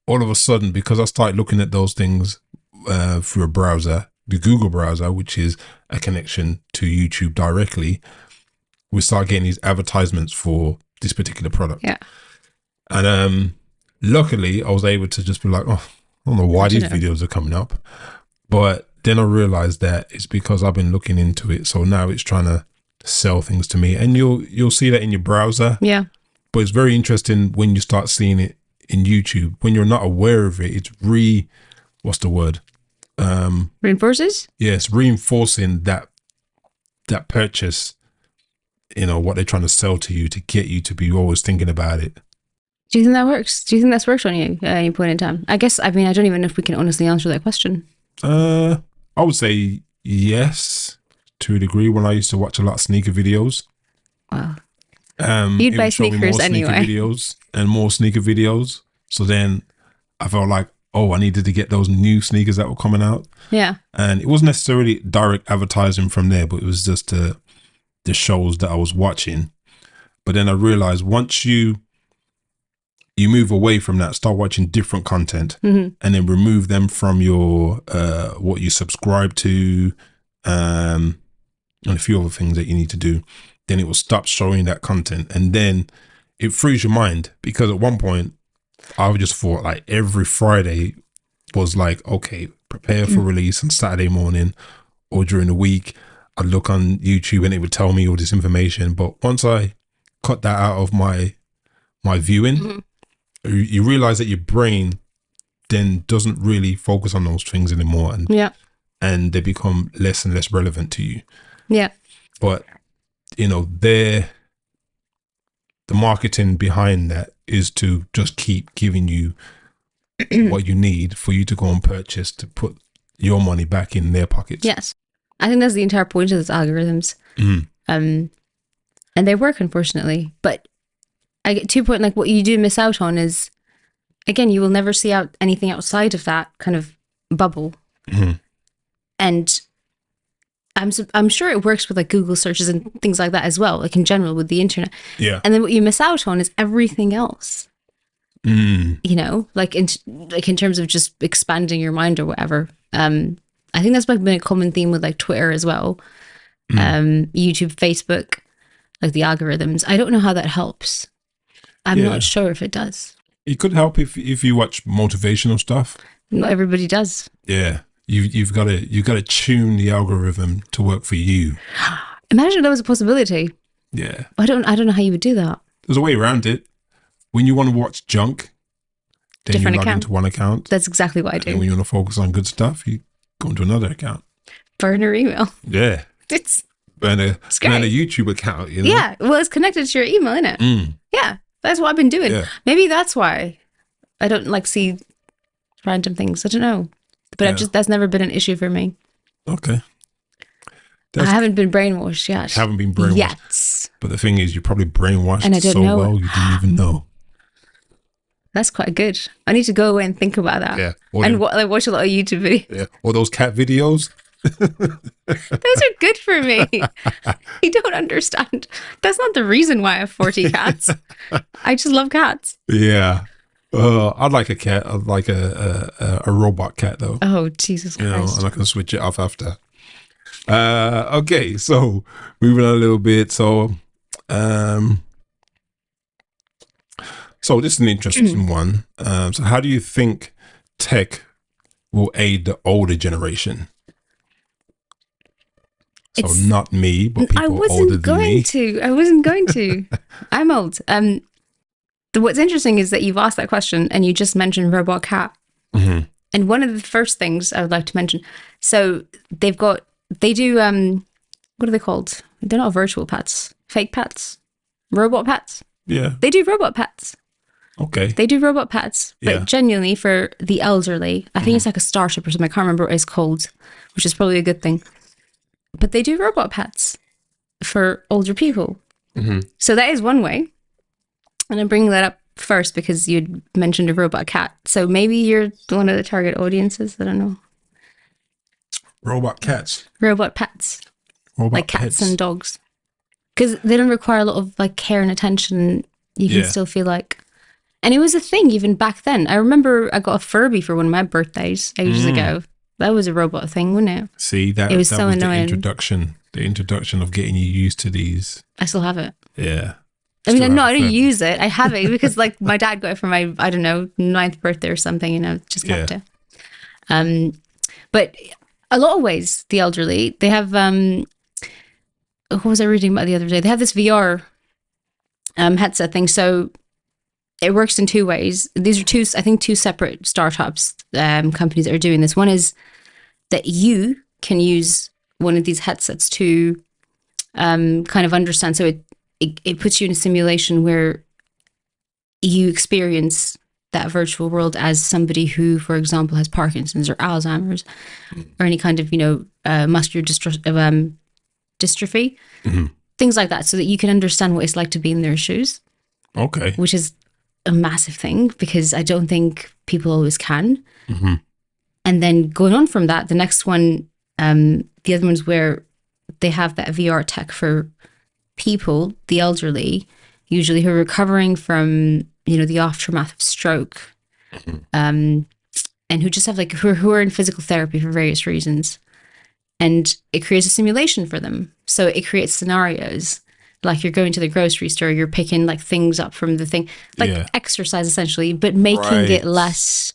A: all of a sudden, because I started looking at those things through a browser, the Google browser, which is a connection to YouTube directly, we start getting these advertisements for this particular product.
B: Yeah.
A: And luckily, I was able to just be like, I don't know why these videos are coming up. But then I realized that it's because I've been looking into it. So now it's trying to sell things to me. And you'll see that in your browser.
B: Yeah.
A: But it's very interesting when you start seeing it in YouTube. When you're not aware of it, it's what's the word?
B: Reinforces?
A: Yes, reinforcing that purchase, what they're trying to sell to you to get you to be always thinking about it.
B: Do you think that works? Do you think that's worked on you at any point in time? I guess, I don't even know if we can honestly answer that question.
A: I would say yes, to a degree. When I used to watch a lot of sneaker videos.
B: Wow.
A: It
B: You'd buy
A: would show me
B: sneakers
A: more sneaker
B: anyway.
A: videos and more sneaker videos. So then I felt like, I needed to get those new sneakers that were coming out.
B: Yeah.
A: And it wasn't necessarily direct advertising from there, but it was just the shows that I was watching. But then I realized once you move away from that, start watching different content, and then remove them from your what you subscribe to, and a few other things that you need to do, then it will stop showing that content, and then it frees your mind. Because at one point I just thought like every Friday was like, okay, prepare for release on Saturday morning or during the week. I'd look on YouTube and it would tell me all this information. But once I cut that out of my viewing, you realize that your brain then doesn't really focus on those things anymore, and they become less and less relevant to you.
B: Yeah.
A: But the marketing behind that is to just keep giving you what you need for you to go and purchase, to put your money back in their pockets.
B: Yes. I think that's the entire point of those algorithms. And they work, unfortunately. But I get to a point, like what you do miss out on is, again, you will never see out anything outside of that kind of bubble. And I'm sure it works with like Google searches and things like that as well, like in general with the internet.
A: Yeah.
B: And then what you miss out on is everything else. Like in terms of just expanding your mind or whatever. I think that's like been a common theme with like Twitter as well. YouTube, Facebook, like the algorithms. I don't know how that helps. I'm not sure if it does.
A: It could help if you watch motivational stuff.
B: Not everybody does.
A: Yeah. You've got to tune the algorithm to work for you.
B: Imagine that was a possibility.
A: Yeah.
B: I don't know how you would do that.
A: There's a way around it. When you want to watch junk, then
B: Different
A: you log
B: account.
A: into one account.
B: That's exactly what I do.
A: And when you want to focus on good stuff, you go into another account.
B: Burner email.
A: Yeah.
B: It's
A: And a
B: great.
A: YouTube account,
B: Yeah. Well, it's connected to your email, isn't it? Yeah. That's what I've been doing.
A: Yeah.
B: Maybe that's why I don't like see random things. I don't know. But that's never been an issue for me.
A: Okay.
B: I haven't been brainwashed yet.
A: Haven't been brainwashed.
B: Yet.
A: But the thing is, you're probably brainwashed
B: And I don't
A: so
B: know
A: well, you didn't even know.
B: That's quite good. I need to go away and think about that.
A: Yeah.
B: And watch a lot of YouTube videos.
A: Yeah. Or those cat videos.
B: Those are good for me. You don't understand. That's not the reason why I have 40 cats. I just love cats.
A: Yeah. I'd like a cat. I'd like a robot cat though.
B: Oh, Jesus Christ.
A: And I can switch it off after. Okay, so moving on a little bit. So this is an interesting one. So how do you think tech will aid the older generation? So not me, but people older than me.
B: I wasn't going to. I'm old. What's interesting is that you've asked that question and you just mentioned robot cat. And one of the first things I would like to mention, so they do, what are they called? They're not virtual pets, fake pets, robot pets.
A: Yeah.
B: They do robot pets.
A: Okay.
B: They do robot pets, but genuinely for the elderly, I think it's like a starship or something. I can't remember what it's called, which is probably a good thing. But they do robot pets for older people. So that is one way. And I'm bringing that up first because you'd mentioned a robot cat. So maybe you're one of the target audiences. I don't know.
A: Robot cats.
B: Robot pets.
A: Robot
B: like cats
A: pets.
B: and dogs. Because they don't require a lot of like care and attention. You can still feel like... And it was a thing even back then. I remember I got a Furby for one of my birthdays ages ago. That was a robot thing, wasn't it?
A: See, that
B: It was
A: that
B: so
A: was
B: annoying.
A: the introduction of getting you used to these.
B: I still have it.
A: Yeah.
B: I mean,
A: Still
B: I
A: have
B: don't
A: Furby.
B: use it. I have it because like my dad got it for my, I don't know, 9th birthday or something, just kept it. But a lot of ways, the elderly, they have, what was I reading about the other day? They have this VR headset thing. So it works in two ways. These are two separate startups, companies that are doing this. One is that you can use one of these headsets to kind of understand. So it puts you in a simulation where you experience that virtual world as somebody who, for example, has Parkinson's or Alzheimer's or any kind of, muscular dystrophy, things like that, so that you can understand what it's like to be in their shoes.
A: Okay.
B: Which is a massive thing because I don't think people always can. And then going on from that, the next one, the other one's where they have that VR tech for people, the elderly, usually who are recovering from, the aftermath of stroke, and who just have who are in physical therapy for various reasons. And it creates a simulation for them. So it creates scenarios like you're going to the grocery store, you're picking things up from the thing, exercise essentially, but making it less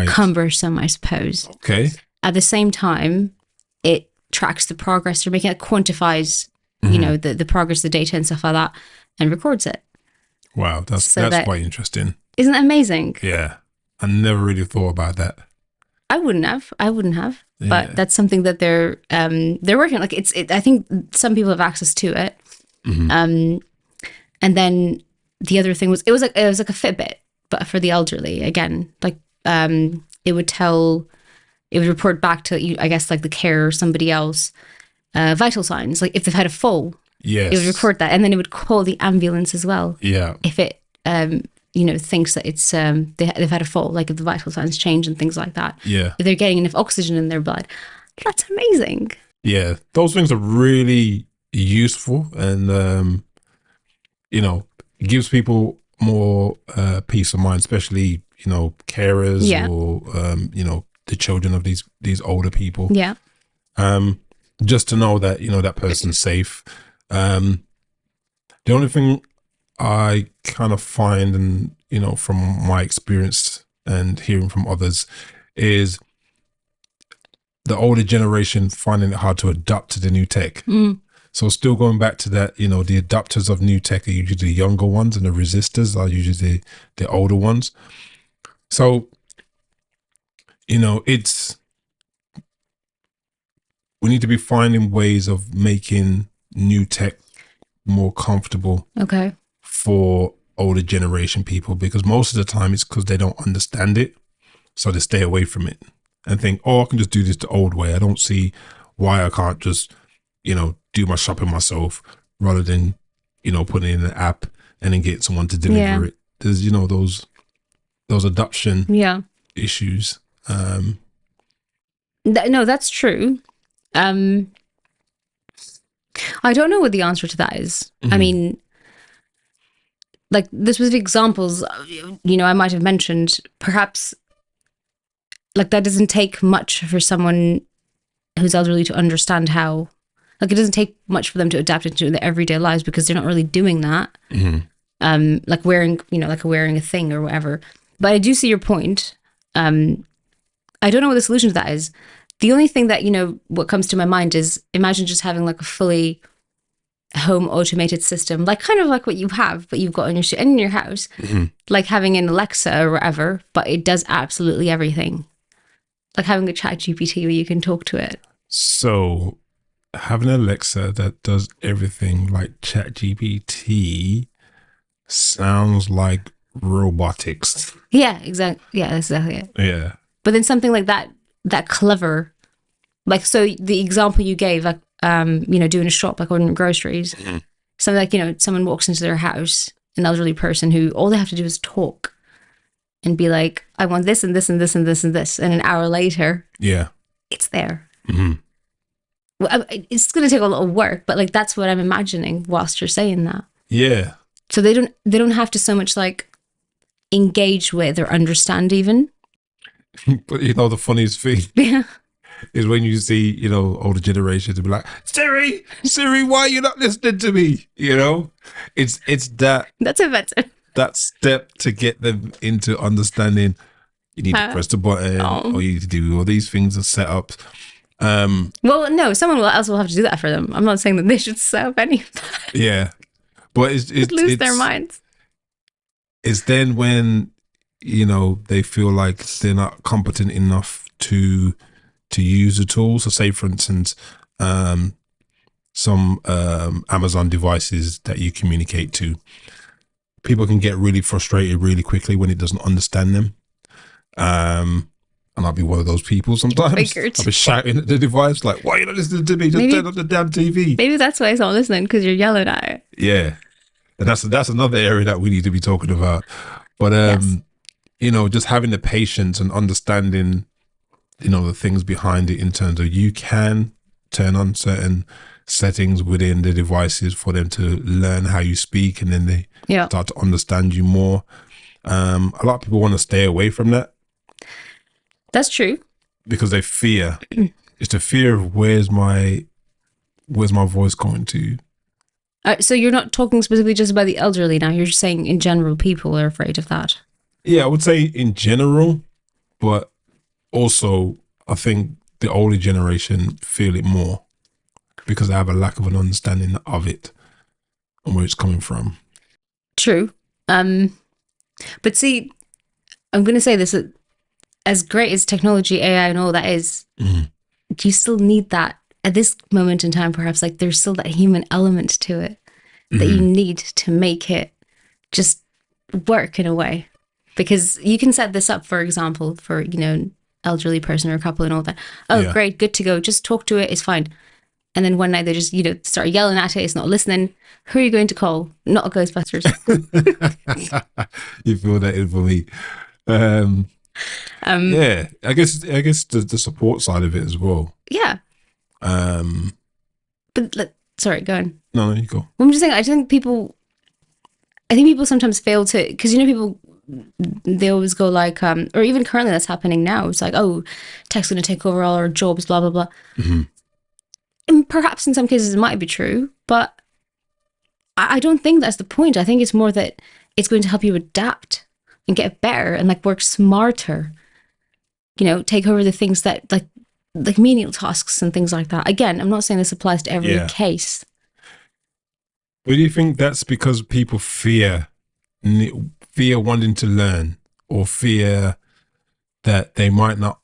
B: cumbersome, I suppose.
A: Okay.
B: At the same time, it tracks the progress. You're making it quantifies, the progress, the data and stuff like that, and records it.
A: Wow, that's quite interesting.
B: Isn't that amazing?
A: Yeah. I never really thought about that.
B: I wouldn't have. But that's something that they're working on. I think some people have access to it. And then the other thing was it was like a Fitbit, but for the elderly. Again, it would report back to, I guess, the care or somebody else, vital signs. Like if they've had a fall,
A: yes,
B: it would report that, and then it would call the ambulance as well.
A: Yeah.
B: If it thinks that it's they've had a fall, like if the vital signs change and things like that.
A: Yeah.
B: If they're getting enough oxygen in their blood. That's amazing.
A: Yeah. Those things are really useful, and it gives people more peace of mind, especially carers or the children of these older people.
B: Yeah.
A: Just to know that that person's safe. The only thing I kind of find, and from my experience and hearing from others, is the older generation finding it hard to adapt to the new tech. So still going back to that, the adapters of new tech are usually the younger ones, and the resistors are usually the older ones. So, we need to be finding ways of making new tech more comfortable.
B: Okay.
A: For older generation people, because most of the time it's because they don't understand it, so they stay away from it and think, I can just do this the old way. I don't see why I can't just do my shopping myself, rather than putting in an app and then get someone to deliver it. There's those adoption issues.
B: No, that's true. I don't know what the answer to that is. I mean, the specific examples, I might have mentioned, perhaps that doesn't take much for someone who's elderly to understand how, it doesn't take much for them to adapt it to their everyday lives, because they're not really doing that. Wearing, wearing a thing or whatever. But I do see your point. I don't know what the solution to that is. The only thing that, what comes to my mind is, imagine just having a fully home automated system, kind of like what you have, but you've got in your house, like having an Alexa or whatever, but it does absolutely everything. Like having a ChatGPT where you can talk to it.
A: So having an Alexa that does everything like ChatGPT sounds like robotics.
B: Yeah, exactly. Yeah, that's exactly it.
A: Yeah.
B: But then something like that clever, so the example you gave, doing a shop, ordering groceries. Something someone walks into their house, an elderly person who all they have to do is talk and be like, I want this and this and this and this and this. And an hour later, it's there. Well, it's going to take a lot of work, but that's what I'm imagining whilst you're saying that.
A: Yeah.
B: So they don't have to so much engage with or understand even.
A: But the funniest thing is when you see, older generations be like, Siri, why are you not listening to me? It's that. That's
B: offensive.
A: That step to get them into understanding. You need to press the button, or you need to do all these things and setups.
B: Well, no, someone else will have to do that for them. I'm not saying that they should set up any of that.
A: Yeah, but it's
B: lose their minds.
A: It's then when they feel like they're not competent enough to to use the tool. So say, for instance, some Amazon devices that you communicate to, people can get really frustrated really quickly when it doesn't understand them. And I'll be one of those people sometimes.
B: Figured.
A: I'll be shouting at the device like, why are you not listening to me? Just turn on the damn TV.
B: Maybe that's why it's not listening, because you're yelling at it.
A: Yeah. And that's another area that we need to be talking about. But,
B: Yes.
A: you know, just having the patience and understanding, you know, the things behind it in terms of you can turn on certain settings within the devices for them to learn how you speak, and then they start to understand you more. A lot of people want to stay away from that.
B: That's true.
A: Because they fear. It's the fear of where's my voice going to.
B: So you're not talking specifically just about the elderly now. You're just saying in general, people are afraid of that.
A: Yeah, I would say in general, but also I think the older generation feel it more because they have a lack of an understanding of it and where it's coming from.
B: True. But see, I'm going to say this, that as great as technology, AI and all that is, you still need that at this moment in time, perhaps, like there's still that human element to it that you need to make it just work in a way. Because you can set this up, for example, for, you know, an elderly person or a couple and all that. Oh, great, good to go. Just talk to it. It's fine. And then one night they just, you know, start yelling at it. It's not listening. Who are you going to call? Not Ghostbusters.
A: You feel that in for me. Yeah, I guess the support side of it as well.
B: Yeah. But sorry, go on.
A: No, you go.
B: Well, I'm just saying, I think people sometimes fail to, because, you know, people, they always go like, or even currently that's happening now. It's like, oh, tech's going to take over all our jobs, blah, blah, blah. And perhaps in some cases it might be true, but I don't think that's the point. I think it's more that it's going to help you adapt and get better and like work smarter. You know, take over the things that like menial tasks and things like that. Again, I'm not saying this applies to every case.
A: But do you think that's because people fear wanting to learn, or fear that they might not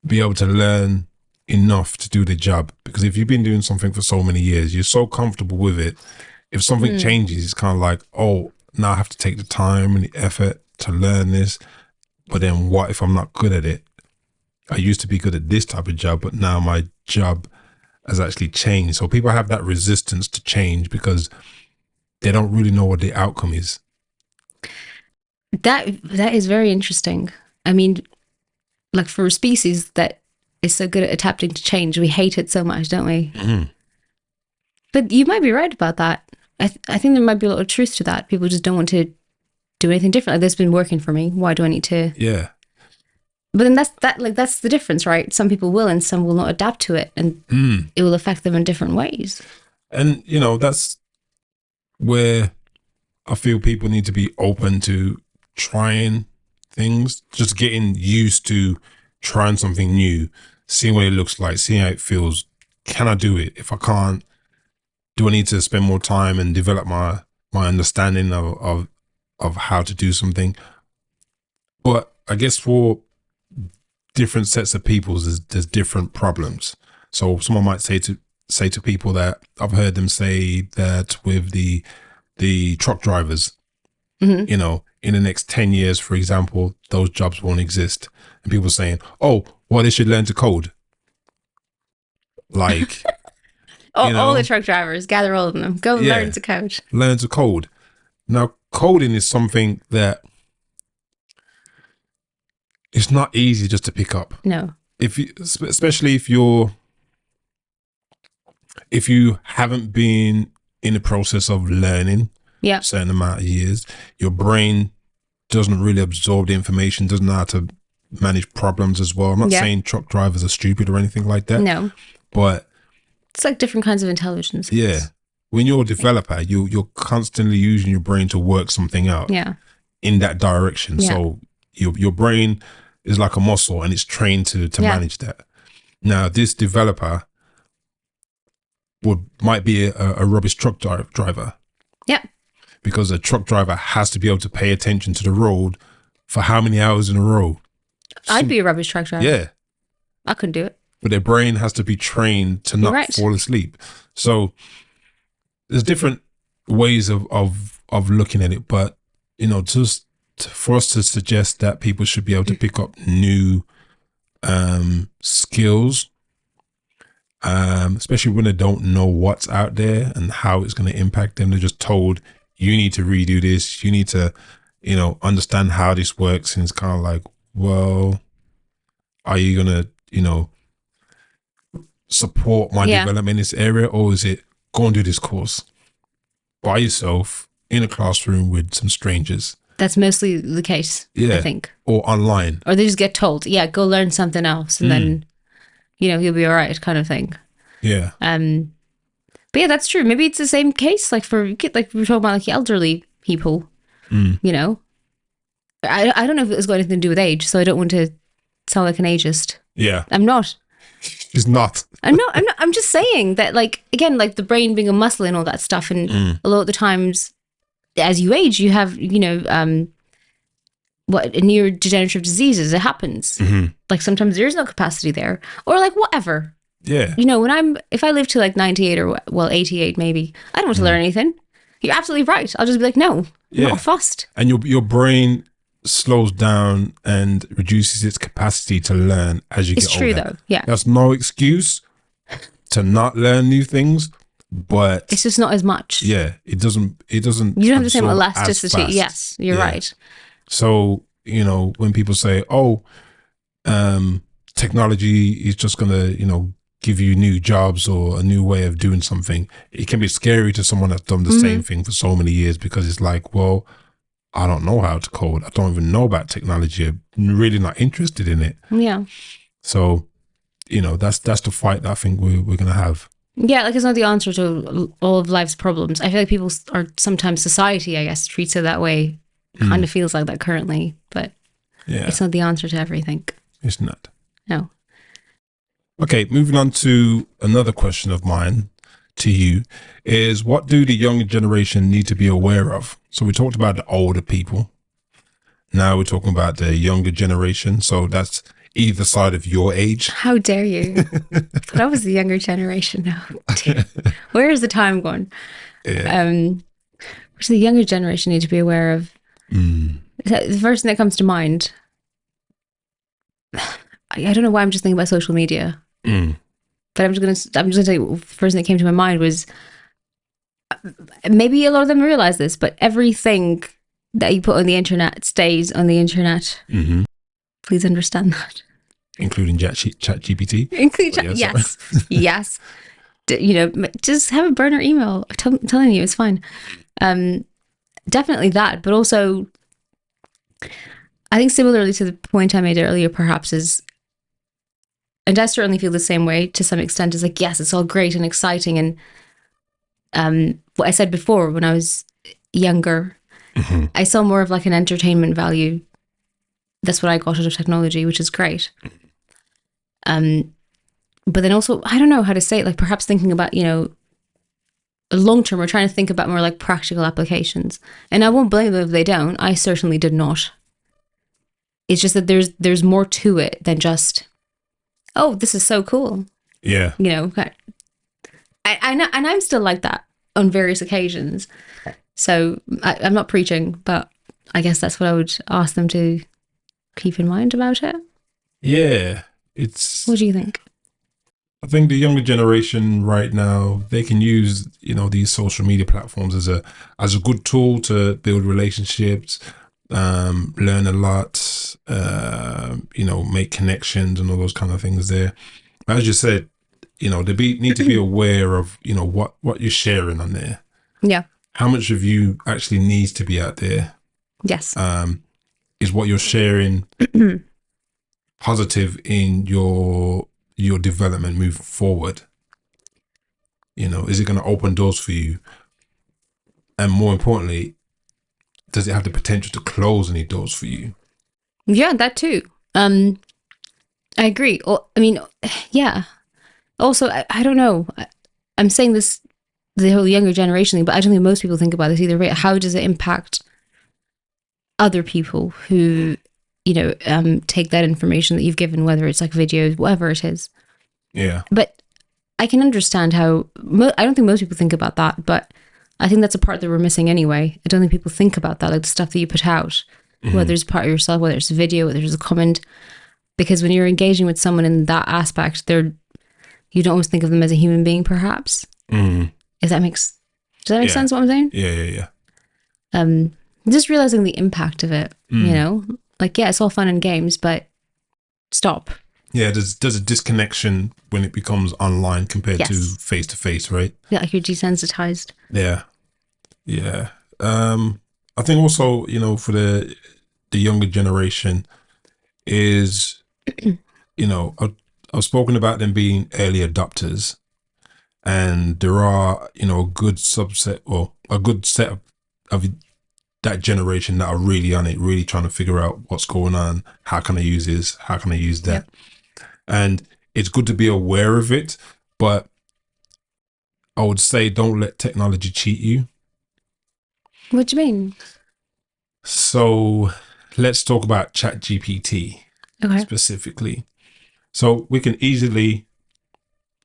A: be able to learn enough to do the job? Because if you've been doing something for so many years, you're so comfortable with it. If something changes, it's kind of like, oh, now I have to take the time and the effort to learn this. But then what if I'm not good at it? I used to be good at this type of job, but now my job has actually changed. So people have that resistance to change because they don't really know what the outcome is.
B: That is very interesting. I mean, like for a species that is so good at adapting to change, we hate it so much, don't we? But you might be right about that. I think there might be a lot of truth to that. People just don't want to do anything different. Like, this has been working for me. Why do I need to?
A: Yeah.
B: But then that's the difference, right? Some people will and some will not adapt to it, and it will affect them in different ways.
A: And, you know, that's where I feel people need to be open to trying things, just getting used to trying something new, seeing what it looks like, seeing how it feels. Can I do it? If I can't, do I need to spend more time and develop my understanding of how to do something? But I guess for different sets of people, there's different problems. So someone might say to people that I've heard them say that with the truck drivers, you know, in the next 10 years, for example, those jobs won't exist. And people saying, oh, well, they should learn to code. Like,
B: all the truck drivers, gather all of them, go learn to code.
A: Learn to code. Now, coding is something that it's not easy just to pick up.
B: No.
A: Especially if you haven't been in the process of learning a certain amount of years, your brain doesn't really absorb the information, doesn't know how to manage problems as well. I'm not saying truck drivers are stupid or anything like that.
B: No.
A: But
B: it's like different kinds of intelligence.
A: Yeah. When you're a developer, you're constantly using your brain to work something out in that direction. Yeah. So your brain is like a muscle and it's trained to manage that. Now, this developer might be a rubbish truck driver.
B: Yeah.
A: Because a truck driver has to be able to pay attention to the road for how many hours in a row?
B: I'd be a rubbish truck driver.
A: Yeah.
B: I couldn't do it.
A: but their brain has to be trained to not
B: Right.
A: fall asleep. So there's different ways of looking at it, but just for us to suggest that people should be able to pick up new skills, especially when they don't know what's out there and how it's going to impact them. They're just told, you need to redo this, you need to understand how this works, and it's kind of like, well, are you gonna support my development in this area, or is it go and do this course by yourself in a classroom with some strangers?
B: That's mostly the case, I think.
A: Or online.
B: Or they just get told, go learn something else, and then, you'll be all right, kind of thing.
A: Yeah.
B: But yeah, that's true. Maybe it's the same case, like we were talking about, like elderly people. I don't know if it's got anything to do with age, so I don't want to sound like an ageist.
A: Yeah.
B: I'm not.
A: She's not.
B: I'm not. I'm just saying that, like, again, like the brain being a muscle and all that stuff, and a lot of the times, as you age, you have, neurodegenerative diseases. It happens. Like sometimes there is no capacity there, or like whatever.
A: Yeah.
B: If I live to like 98 or 88, maybe I don't want to learn anything. You're absolutely right. I'll just be like, no, I'm not fussed.
A: And your brain slows down and reduces its capacity to learn as you get older.
B: It's true though. Yeah.
A: That's no excuse to not learn new things, but
B: it's just not as much.
A: Yeah. It doesn't. You don't
B: have the same elasticity. Yes, you're right.
A: So, when people say, technology is just going to, give you new jobs or a new way of doing something, it can be scary to someone that's done the same thing for so many years, because it's like, well, I don't know how to code. I don't even know about technology. I'm really not interested in it.
B: Yeah.
A: So, that's the fight that I think we're going to have.
B: Yeah, like it's not the answer to all of life's problems. I feel like people are sometimes, society, I guess, treats it that way. Kind of feels like that currently, but it's not the answer to everything.
A: It's not.
B: No.
A: Okay, moving on to another question of mine to you is, what do the younger generation need to be aware of? So we talked about the older people. Now we're talking about the younger generation. So that's either side of your age.
B: How dare you? That was the younger generation now. Where is the time gone?
A: Yeah.
B: Which the younger generation need to be aware of? The first thing that comes to mind, I don't know why I'm just thinking about social media. But I'm just gonna tell you, the first thing that came to my mind was, maybe a lot of them realize this, but everything that you put on the internet stays on the internet. Please understand that.
A: Including ChatGPT.
B: Yes. Yes. Just have a burner email. I'm telling you, it's fine. Definitely that, but also, I think similarly to the point I made earlier, perhaps is, and I certainly feel the same way to some extent, is like, yes, it's all great and exciting. And what I said before, when I was younger, I saw more of like an entertainment value. That's what I got out of technology, which is great. But then also, I don't know how to say it, like perhaps thinking about, long term, we're trying to think about more like practical applications. And I won't blame them if they don't. I certainly did not. It's just that there's more to it than just, oh, this is so cool.
A: Yeah.
B: I know, and I'm still like that on various occasions. So I'm not preaching, but I guess that's what I would ask them to keep in mind about it.
A: Yeah.
B: What do you think?
A: I think the younger generation right now, they can use, these social media platforms as a good tool to build relationships, learn a lot, make connections and all those kind of things there. As you said, they need to be aware of, what you're sharing on there.
B: Yeah.
A: How much of you actually needs to be out there?
B: Yes.
A: Is what you're sharing positive in your development moving forward? Is it going to open doors for you? And more importantly, does it have the potential to close any doors for you?
B: Yeah, that too. I agree. Yeah. Also, I don't know. I'm saying this, the whole younger generation thing, but I don't think most people think about this either way. How does it impact other people who, take that information that you've given, whether it's like videos, whatever it is,
A: Yeah.
B: But I can understand how, I don't think most people think about that, but I think that's a part that we're missing anyway. I don't think people think about that, like the stuff that you put out, whether it's part of yourself, whether it's a video, whether it's a comment. Because when you're engaging with someone in that aspect, you don't always think of them as a human being, perhaps. If that makes, does that make sense what I'm saying?
A: Yeah.
B: Just realizing the impact of it, you know? Like, yeah, it's all fun and games, but stop.
A: Yeah, there's a disconnection when it becomes online compared to
B: Yes.
A: face to face, right?
B: Yeah, like you're desensitized.
A: Yeah. I think also, for the younger generation is, I've spoken about them being early adopters, and there are, a good subset or a good set of that generation that are really on it, really trying to figure out what's going on. How can I use this? How can I use that?
B: Yep.
A: And it's good to be aware of it, but I would say don't let technology cheat you.
B: What do you mean?
A: So let's talk about ChatGPT
B: Okay.
A: specifically. So we can easily,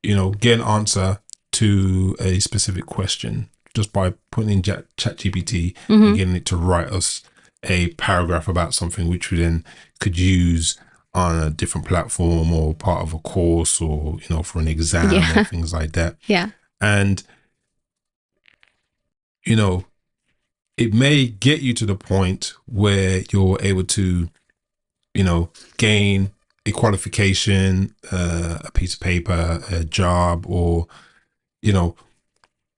A: get an answer to a specific question just by putting in ChatGPT and getting it to write us a paragraph about something which we then could use on a different platform or part of a course or, for an exam or things like that.
B: Yeah.
A: And, it may get you to the point where you're able to, gain a qualification, a piece of paper, a job, or,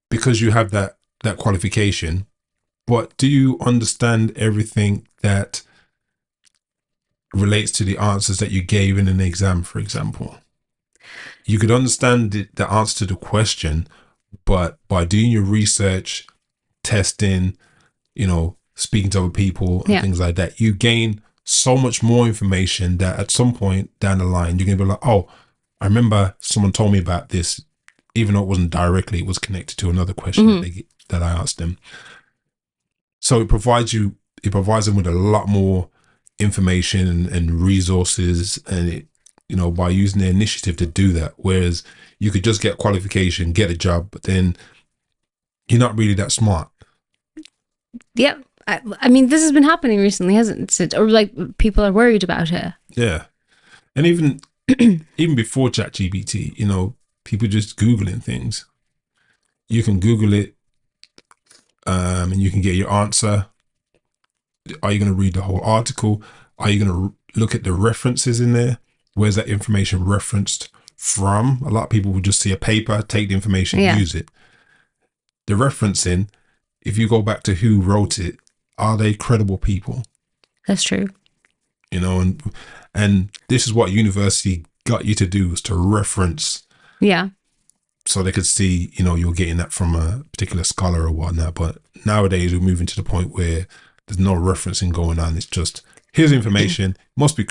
A: because you have that qualification. But do you understand everything that relates to the answers that you gave in an exam, for example? You could understand the answer to the question, but by doing your research, testing, speaking to other people and things like that, you gain so much more information that at some point down the line, you're going to be like, oh, I remember someone told me about this, even though it wasn't directly, it was connected to another question that I asked them. So it provides them with a lot more information and resources, and it, by using their initiative to do that. Whereas you could just get qualification, get a job, but then you're not really that smart.
B: Yep. I mean, this has been happening recently, hasn't it? Or like people are worried about it.
A: Yeah. And even before ChatGPT, people just Googling things. You can Google it, and you can get your answer. Are you going to read the whole article? Are you going to look at the references in there? Where's that information referenced from? A lot of people will just see a paper, take the information, use it. The referencing, if you go back to who wrote it, are they credible people?
B: That's true.
A: And this is what university got you to do, was to reference.
B: Yeah.
A: So they could see, you're getting that from a particular scholar or whatnot. But nowadays we're moving to the point where there's no referencing going on. It's just, here's information, must be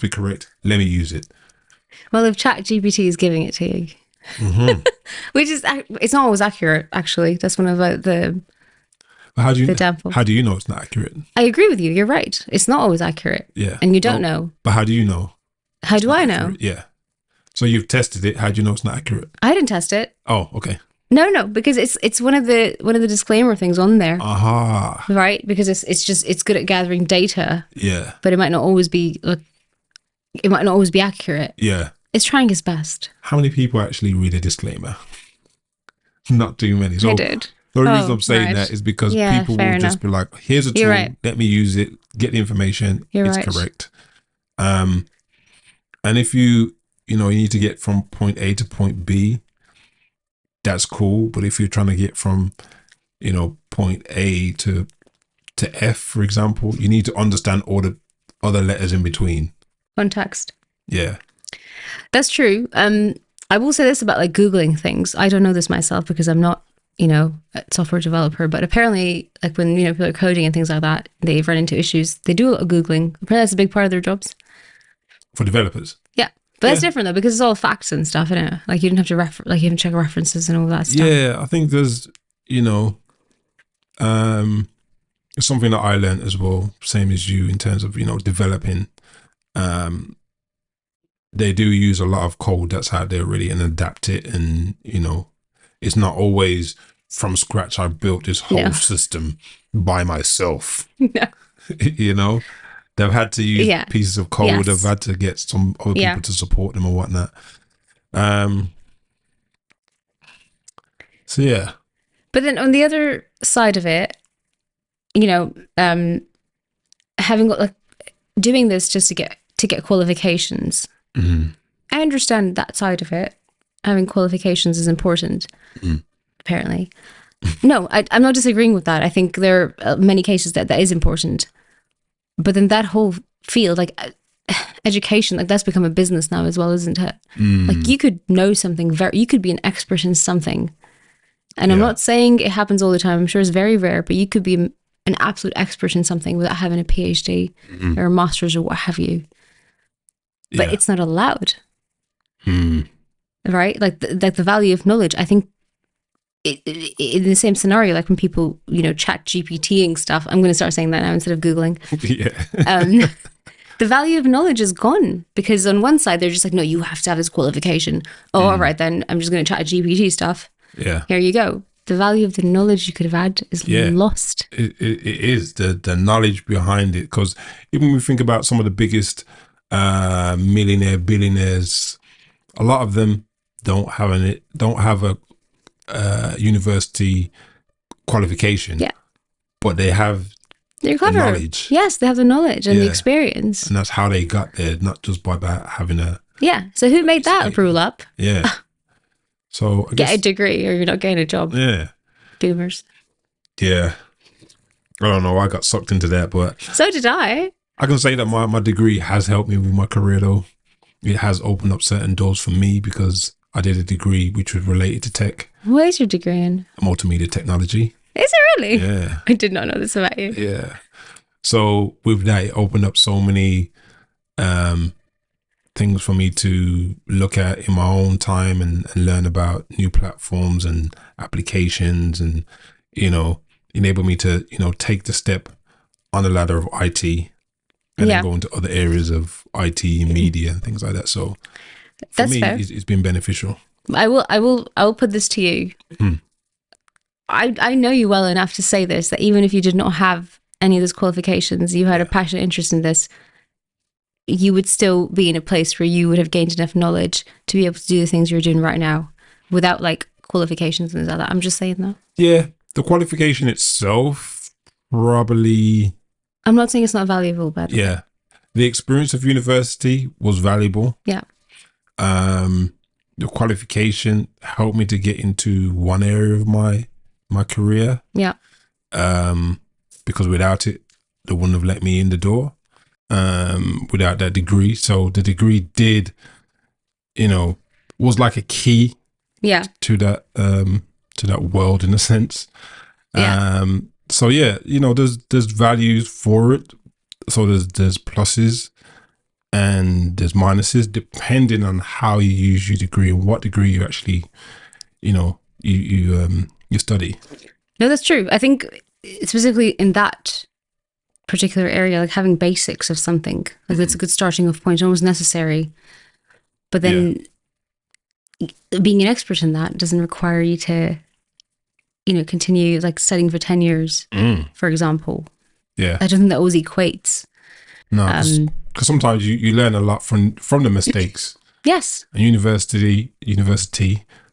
A: correct. Let me use it.
B: Well, if ChatGPT is giving it to you, which is, it's not always accurate. Actually, that's one of the
A: How do you
B: downfall.
A: How do you know it's not accurate?
B: I agree with you. You're right. It's not always accurate.
A: Yeah,
B: and you don't know.
A: But how do you know?
B: How do I know?
A: Yeah. So you've tested it. How do you know it's not accurate?
B: I didn't test it.
A: Oh, okay.
B: No, because it's one of the disclaimer things on there.
A: Aha.
B: Right, because it's good at gathering data.
A: Yeah.
B: But it might not always be accurate.
A: Yeah.
B: It's trying its best.
A: How many people actually read a disclaimer? Not too many. So
B: I did.
A: The only reason I'm saying that is because people will just be like, here's a tool, let me use it, get the information, it's correct. And if you need to get from point A to point B, that's cool. But if you're trying to get from, point A to F, for example, you need to understand all the other letters in between.
B: Context.
A: Yeah.
B: That's true. I will say this about like Googling things. I don't know this myself because I'm not, a software developer, but apparently like when, people are coding and things like that, they've run into issues. They do a lot of Googling. Apparently that's a big part of their jobs.
A: For developers.
B: Yeah. But that's different though, because it's all facts and stuff, isn't it? Like you don't have to you have to check references and all that stuff.
A: Yeah. I think there's, it's something that I learned as well, same as you, in terms of, developing, they do use a lot of code that's out there already and adapt it. And, it's not always from scratch. I built this whole
B: No.
A: system by myself.
B: No.
A: They've had to use
B: Yeah.
A: pieces of code.
B: Yes.
A: They've had to get some other
B: Yeah.
A: people to support them or whatnot. So yeah.
B: But then on the other side of it, having like doing this just to get qualifications.
A: Mhm.
B: I understand that side of it. Having qualifications is important,
A: Mm.
B: apparently. No, I'm not disagreeing with that. I think there are many cases that is important. But then that whole field, like education, like that's become a business now as well, isn't it? Like you could know something you could be an expert in something. And I'm
A: Yeah.
B: not saying it happens all the time. I'm sure it's very rare, but you could be an absolute expert in something without having a PhD or a master's or what have you. But
A: Yeah.
B: it's not allowed,
A: Mm.
B: right? Like the value of knowledge. I think in the same scenario, like when people, chat GPTing stuff, I'm going to start saying that now instead of Googling.
A: Yeah.
B: The value of knowledge is gone because on one side, they're just like, no, you have to have this qualification. Oh, all right, then I'm just going to chat GPT stuff.
A: Yeah.
B: Here you go. The value of the knowledge you could have had is lost.
A: It is the knowledge behind it, because even when we think about some of the biggest billionaires, a lot of them don't have a university qualification.
B: Yeah.
A: But they have
B: They're clever.
A: knowledge.
B: Yes, they have the knowledge and the
A: Yeah.
B: experience.
A: And that's how they got there, not just by having a
B: Yeah. So who made that rule up?
A: yeah. So I
B: Get a
A: guess,
B: degree or you're not getting a job.
A: yeah.
B: Boomers.
A: Yeah. I don't know. I got sucked into that, but
B: So did I.
A: I can say that my degree has helped me with my career, though. It has opened up certain doors for me because I did a degree which was related to tech,
B: What is your degree in?
A: multimedia technology.
B: Is it really?
A: Yeah.
B: I did not know this about you.
A: Yeah. So with that, it opened up so many things for me to look at in my own time and learn about new platforms and applications, and, enable me to, take the step on the ladder of IT and
B: Yeah.
A: then go into other areas of IT and media and things like that. So for
B: That's
A: me,
B: fair.
A: it's been beneficial.
B: I will put this to you. I know you well enough to say this, that even if you did not have any of those qualifications, you had a passionate interest in this, you would still be in a place where you would have gained enough knowledge to be able to do the things you're doing right now without like qualifications and things like that. I'm just saying that.
A: Yeah. The qualification itself, probably,
B: I'm not saying it's not valuable, but
A: yeah. The experience of university was valuable.
B: yeah.
A: The qualification helped me to get into one area of my career.
B: Yeah.
A: Because without it, they wouldn't have let me in the door. Without that degree. So the degree did, was like a key
B: Yeah.
A: to that world in a sense.
B: Yeah.
A: So yeah, there's values for it. So there's pluses and there's minuses depending on how you use your degree and what degree you actually, you study.
B: No, that's true. I think specifically in that particular area, like having basics of something, like that's a good starting off point, almost necessary. But then being an expert in that doesn't require you to, continue like studying for 10 years, for example.
A: Yeah.
B: I don't think that always equates.
A: No, because sometimes you learn a lot from the mistakes.
B: Yes.
A: And university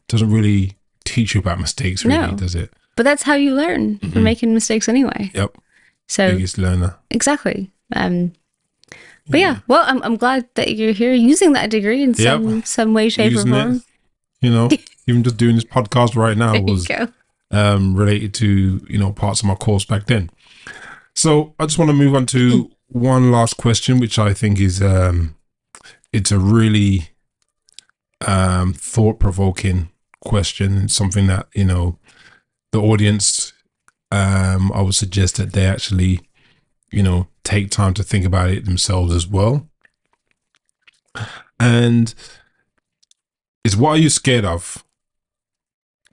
A: doesn't really teach you about mistakes, really,
B: No.
A: does it?
B: But that's how you learn from making mistakes anyway.
A: Yep.
B: So
A: Biggest learner.
B: exactly. But yeah, well, I'm glad that you're here using that degree in some way, shape,
A: Using
B: or form.
A: it. Even just doing this podcast right now
B: There
A: was
B: you go.
A: related to parts of my course back then. So I just want to move on to one last question, which I think is it's a really thought-provoking question. It's something that the audience, I would suggest that they actually take time to think about it themselves as well. And it's, what are you scared of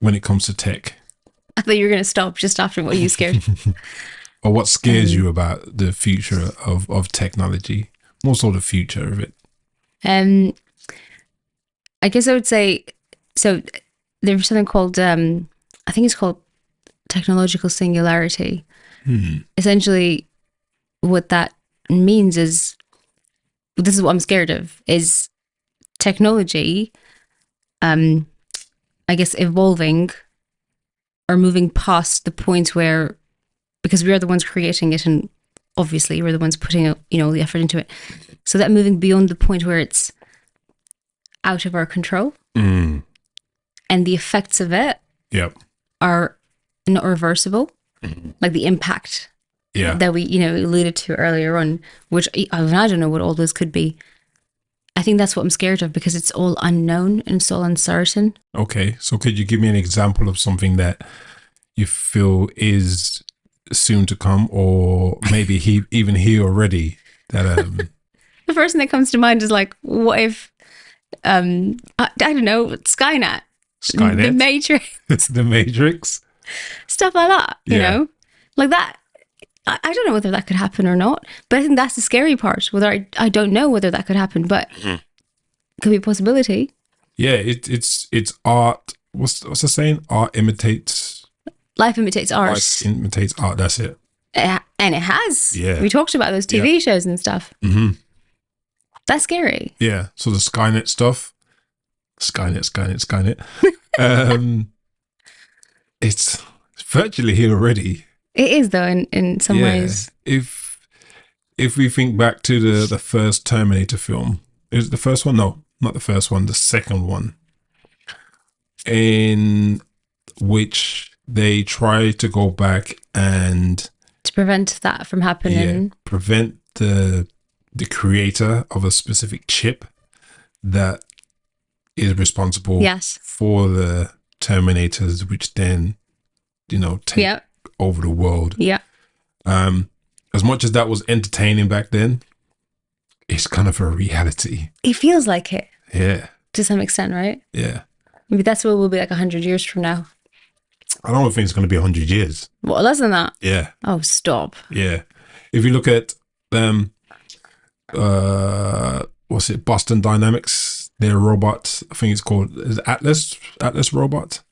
A: when it comes to tech?
B: I thought you were going to stop just after what you scared.
A: Or what scares you about the future of technology? More so the future of it.
B: I guess I would say, so there's something called, I think it's called technological singularity. Essentially, what that means is, this is what I'm scared of, is technology, I guess, evolving or moving past the point where, because we are the ones creating it and obviously we're the ones putting, the effort into it. So that moving beyond the point where it's out of our control and the effects of it are not reversible, like the impact that we, alluded to earlier on, which I don't know what all those could be. I think that's what I'm scared of, because it's all unknown and it's all uncertain.
A: Okay, so could you give me an example of something that you feel is soon to come, or maybe even here already? That
B: the first thing that comes to mind is like, what if, I don't know, Skynet, the Matrix,
A: the Matrix,
B: stuff like that. You know, like that. I don't know whether that could happen or not, but I think that's the scary part. Whether I don't know whether that could happen, but it could be a possibility.
A: Yeah, it's art. What's the saying? Art imitates.
B: Life imitates art.
A: Life imitates art. That's it.
B: And it has.
A: Yeah,
B: we talked about those TV shows and stuff. That's scary.
A: Yeah. So the Skynet stuff. Skynet. It's virtually here already.
B: It is, though, in some ways.
A: If we think back to the first Terminator film, is it the first one? No, not the first one. The second one, in which they try to go back and
B: to prevent that from happening.
A: Prevent the creator of a specific chip that is responsible for the Terminators, which then, take over the world. Yeah. As much as that was entertaining back then, it's kind of a reality.
B: It feels like it.
A: Yeah.
B: To some extent, right?
A: Yeah.
B: Maybe that's what we'll be like 100 years from now.
A: I don't think it's going to be 100 years.
B: What, less than that?
A: Yeah.
B: Oh, stop.
A: Yeah. If you look at them, what's it? Boston Dynamics, their robot, I think it's called Atlas robot.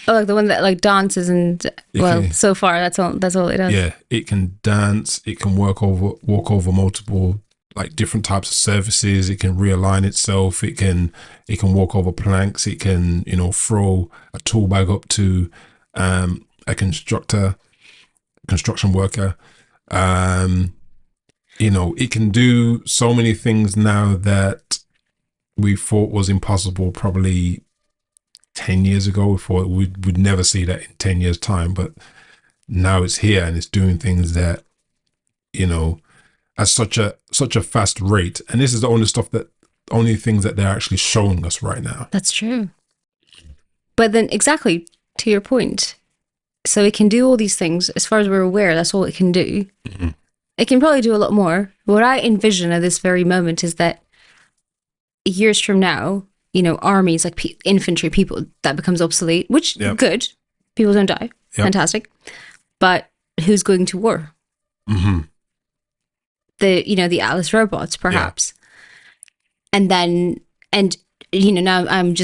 B: Oh, like the one that like dances and so far that's all it does.
A: Yeah, it can dance. It can walk over multiple like different types of surfaces. It can realign itself. It can walk over planks. It can throw a tool bag up to a construction worker. It can do so many things now that we thought was impossible probably 10 years ago. We thought we'd never see that in 10 years time, but now it's here and it's doing things that, at such a fast rate. And this is the only things that they're actually showing us right now.
B: That's true. But then exactly to your point, so it can do all these things. As far as we're aware, that's all it can do. It can probably do a lot more. What I envision at this very moment is that years from now, armies, like infantry, people, that becomes obsolete, which good. People don't die. Fantastic. But who's going to war? The Atlas robots, perhaps. And then, now I'm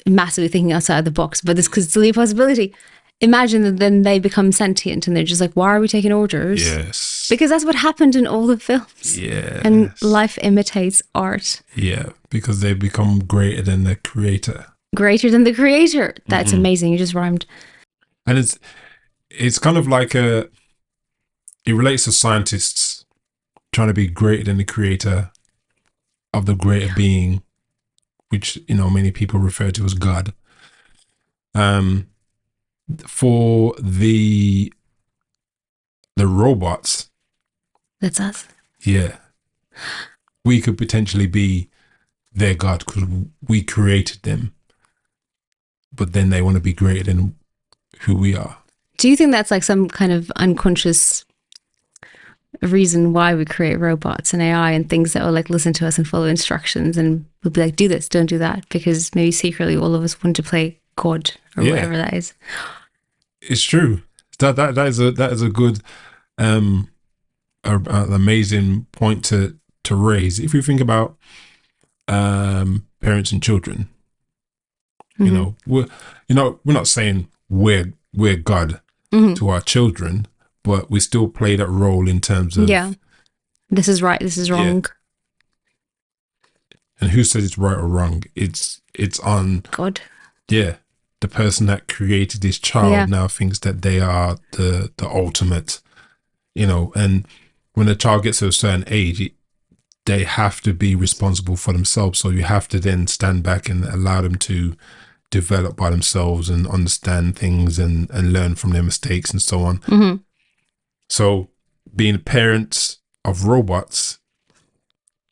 B: massively thinking outside the box, but this could still be a possibility. Imagine that then they become sentient and they're just like, why are we taking orders?
A: Yes.
B: Because that's what happened in all the films.
A: Yeah.
B: And life imitates art.
A: Yeah, because they become greater than the creator.
B: Greater than the creator. That's amazing. You just rhymed.
A: And it's kind of like it relates to scientists trying to be greater than the creator of the greater being, which, many people refer to as God. For the robots,
B: that's us.
A: Yeah, we could potentially be their God because we created them, but then they want to be greater than who we are.
B: Do you think that's like some kind of unconscious reason why we create robots and AI and things that will like listen to us and follow instructions and we'll be like, do this, don't do that, because maybe secretly all of us want to play God or whatever that is?
A: It's true. That is a good amazing point to raise. If you think about parents and children, You know, we're not saying we're God to our children, but we still play that role in terms of
B: this is right, this is wrong.
A: And who says it's right or wrong? It's on
B: God.
A: Yeah, the person that created this child now thinks that they are the ultimate, you know. And when a child gets to a certain age, they have to be responsible for themselves. So you have to then stand back and allow them to develop by themselves and understand things and learn from their mistakes and so on. So being parents of robots,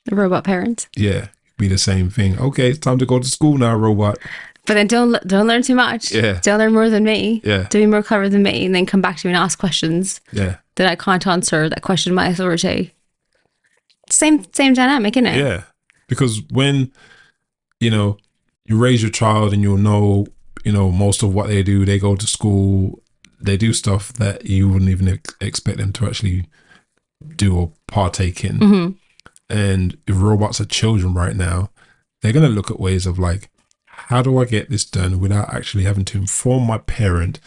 B: the robot parents,
A: be the same thing. Okay, it's time to go to school now, robot.
B: But then don't learn too much. Don't learn more than me. Don't be more clever than me, and then come back to me and ask questions that I can't answer, that question my authority. Same dynamic, isn't it?
A: Yeah, because when you raise your child and you'll know most of what they do. They go to school, they do stuff that you wouldn't even expect them to actually do or partake in. And if robots are children right now, they're going to look at ways of like, how do I get this done without actually having to inform my parent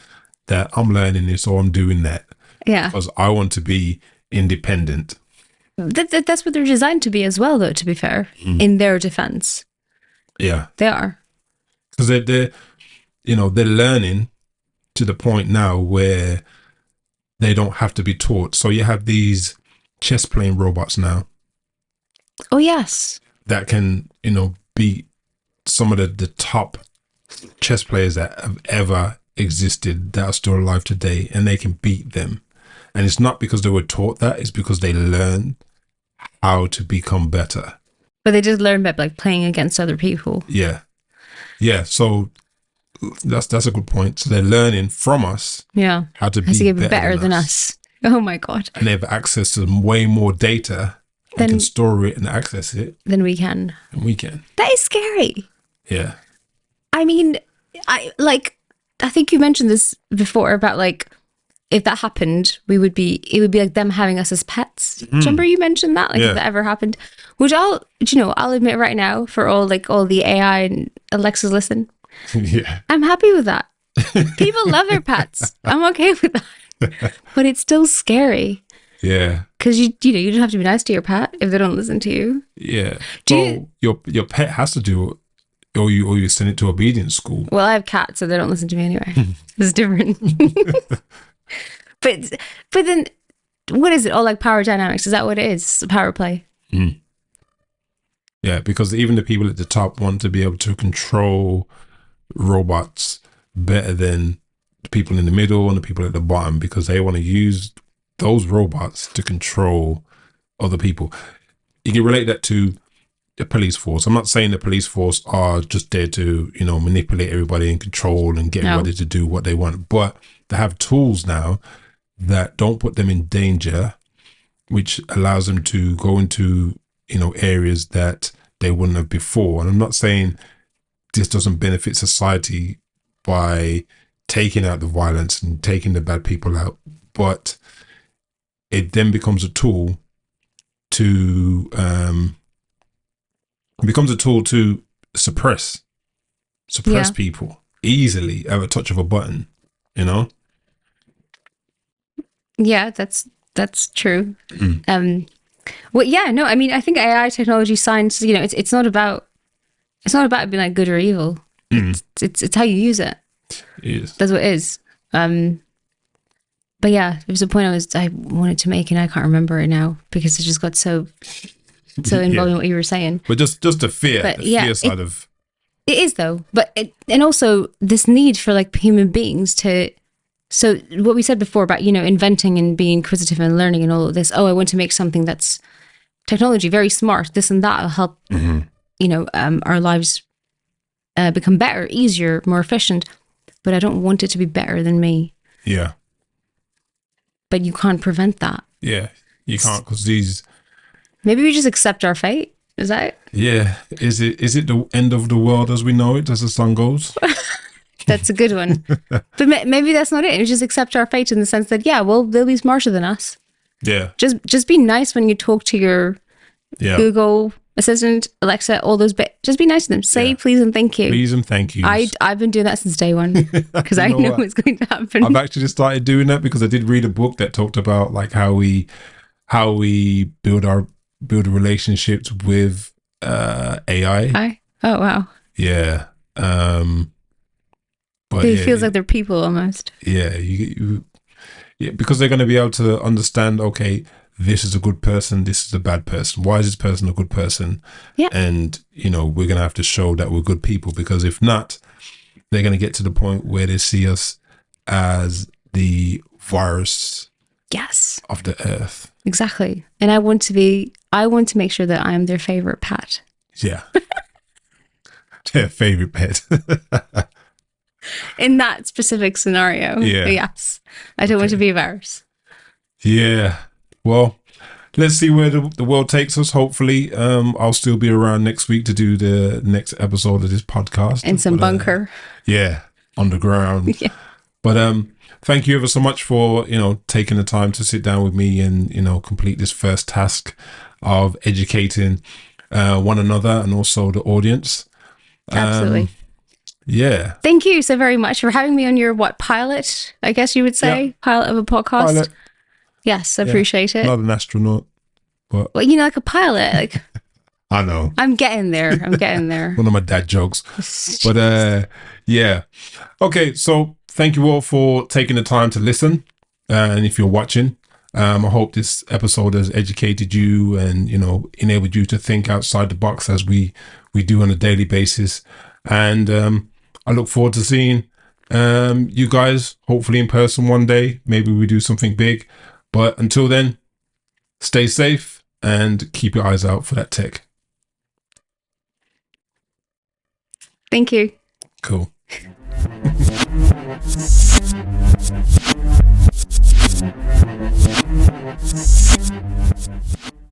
A: that I'm learning this or I'm doing that?
B: Yeah.
A: Because I want to be independent.
B: That's what they're designed to be as well, though, to be fair, in their defense.
A: Yeah.
B: They are.
A: Because they're learning to the point now where they don't have to be taught. So you have these chess playing robots now.
B: Oh, yes.
A: That can, beat some of the top chess players that have ever existed that are still alive today, and they can beat them. And it's not because they were taught that, it's because they learn how to become better.
B: But they just learn by like playing against other people.
A: Yeah. Yeah. So that's a good point. So they're learning from us how to be better than us.
B: Oh my God.
A: And they have access to way more data. They can store it and access it.
B: Than we can.
A: And we can.
B: That is scary.
A: Yeah.
B: I mean, I think you mentioned this before about like, if that happened, it would be like them having us as pets. Do you remember you mentioned that? Like if that ever happened, which I'll admit right now for all the AI and Alexa's listen.
A: Yeah.
B: I'm happy with that. People love their pets. I'm okay with that. But it's still scary.
A: Yeah.
B: Because you just have to be nice to your pet if they don't listen to you.
A: Yeah. Your pet has to do it, or you send it to obedience school.
B: Well, I have cats, so they don't listen to me anyway. It's different. But then, what is it? All like power dynamics? Is that what it is? It's a power play.
A: Yeah, because even the people at the top want to be able to control robots better than the people in the middle and the people at the bottom, because they want to use those robots to control other people. You can relate that to the police force. I'm not saying the police force are just there to, manipulate everybody and control and get everybody to do what they want. But they have tools now that don't put them in danger, which allows them to go into, areas that they wouldn't have before. And I'm not saying this doesn't benefit society by taking out the violence and taking the bad people out, but it then becomes a tool to suppress people easily at a touch of a button,
B: Yeah, that's true. Well, yeah, no, I mean, I think AI technology science, it's not about being like good or evil. It's how you use it.
A: Yes.
B: That's what it is. But yeah, there was a point I wanted to make and I can't remember it now because it just got so involved in what you were saying.
A: But just the fear, fear side of
B: it is though. But and also this need for like human beings to. So what we said before about inventing and being inquisitive and learning and all of this. Oh, I want to make something that's technology, very smart. This and that will help. Our lives become better, easier, more efficient. But I don't want it to be better than me.
A: Yeah.
B: But you can't prevent that.
A: Yeah, you can't, because these.
B: Maybe we just accept our fate. Is that it?
A: Yeah. Is it the end of the world as we know it, as the sun goes?
B: That's a good one. But maybe that's not it. We just accept our fate in the sense that, they'll be smarter than us.
A: Yeah.
B: Just be nice when you talk to your Google Assistant, Alexa, all those bits. Just be nice to them. Say please and thank you.
A: Please and thank you.
B: I've been doing that since day one because I know it's going to happen.
A: I've actually started doing that because I did read a book that talked about like how we build relationships with AI.
B: Oh wow.
A: Yeah. But
B: it feels like they're people almost.
A: Yeah, because they're going to be able to understand, okay, this is a good person, this is a bad person. Why is this person a good person?
B: Yeah.
A: And, we're going to have to show that we're good people, because if not, they're going to get to the point where they see us as the virus of the earth.
B: Exactly. And I want to make sure that I am their favorite pet.
A: Yeah. Their favorite pet.
B: In that specific scenario.
A: Yeah.
B: Yes. I don't want to be a virus.
A: Yeah. Well, let's see where the world takes us. Hopefully, I'll still be around next week to do the next episode of this podcast.
B: In some bunker.
A: Yeah. Underground.
B: Yeah.
A: But thank you ever so much for, taking the time to sit down with me and, complete this first task of educating one another and also the audience.
B: Absolutely.
A: Yeah.
B: Thank you so very much for having me on your pilot, I guess you would say, pilot of a podcast.
A: Pilot.
B: Yes, I appreciate it.
A: Not an astronaut, but
B: well, like a pilot, like
A: I know.
B: I'm getting there.
A: One of my dad jokes. But yeah. Okay, so thank you all for taking the time to listen. And if you're watching, I hope this episode has educated you and, enabled you to think outside the box as we do on a daily basis. And I look forward to seeing you guys, hopefully in person one day. Maybe we do something big. But until then, stay safe and keep your eyes out for that tech.
B: Thank you.
A: Cool.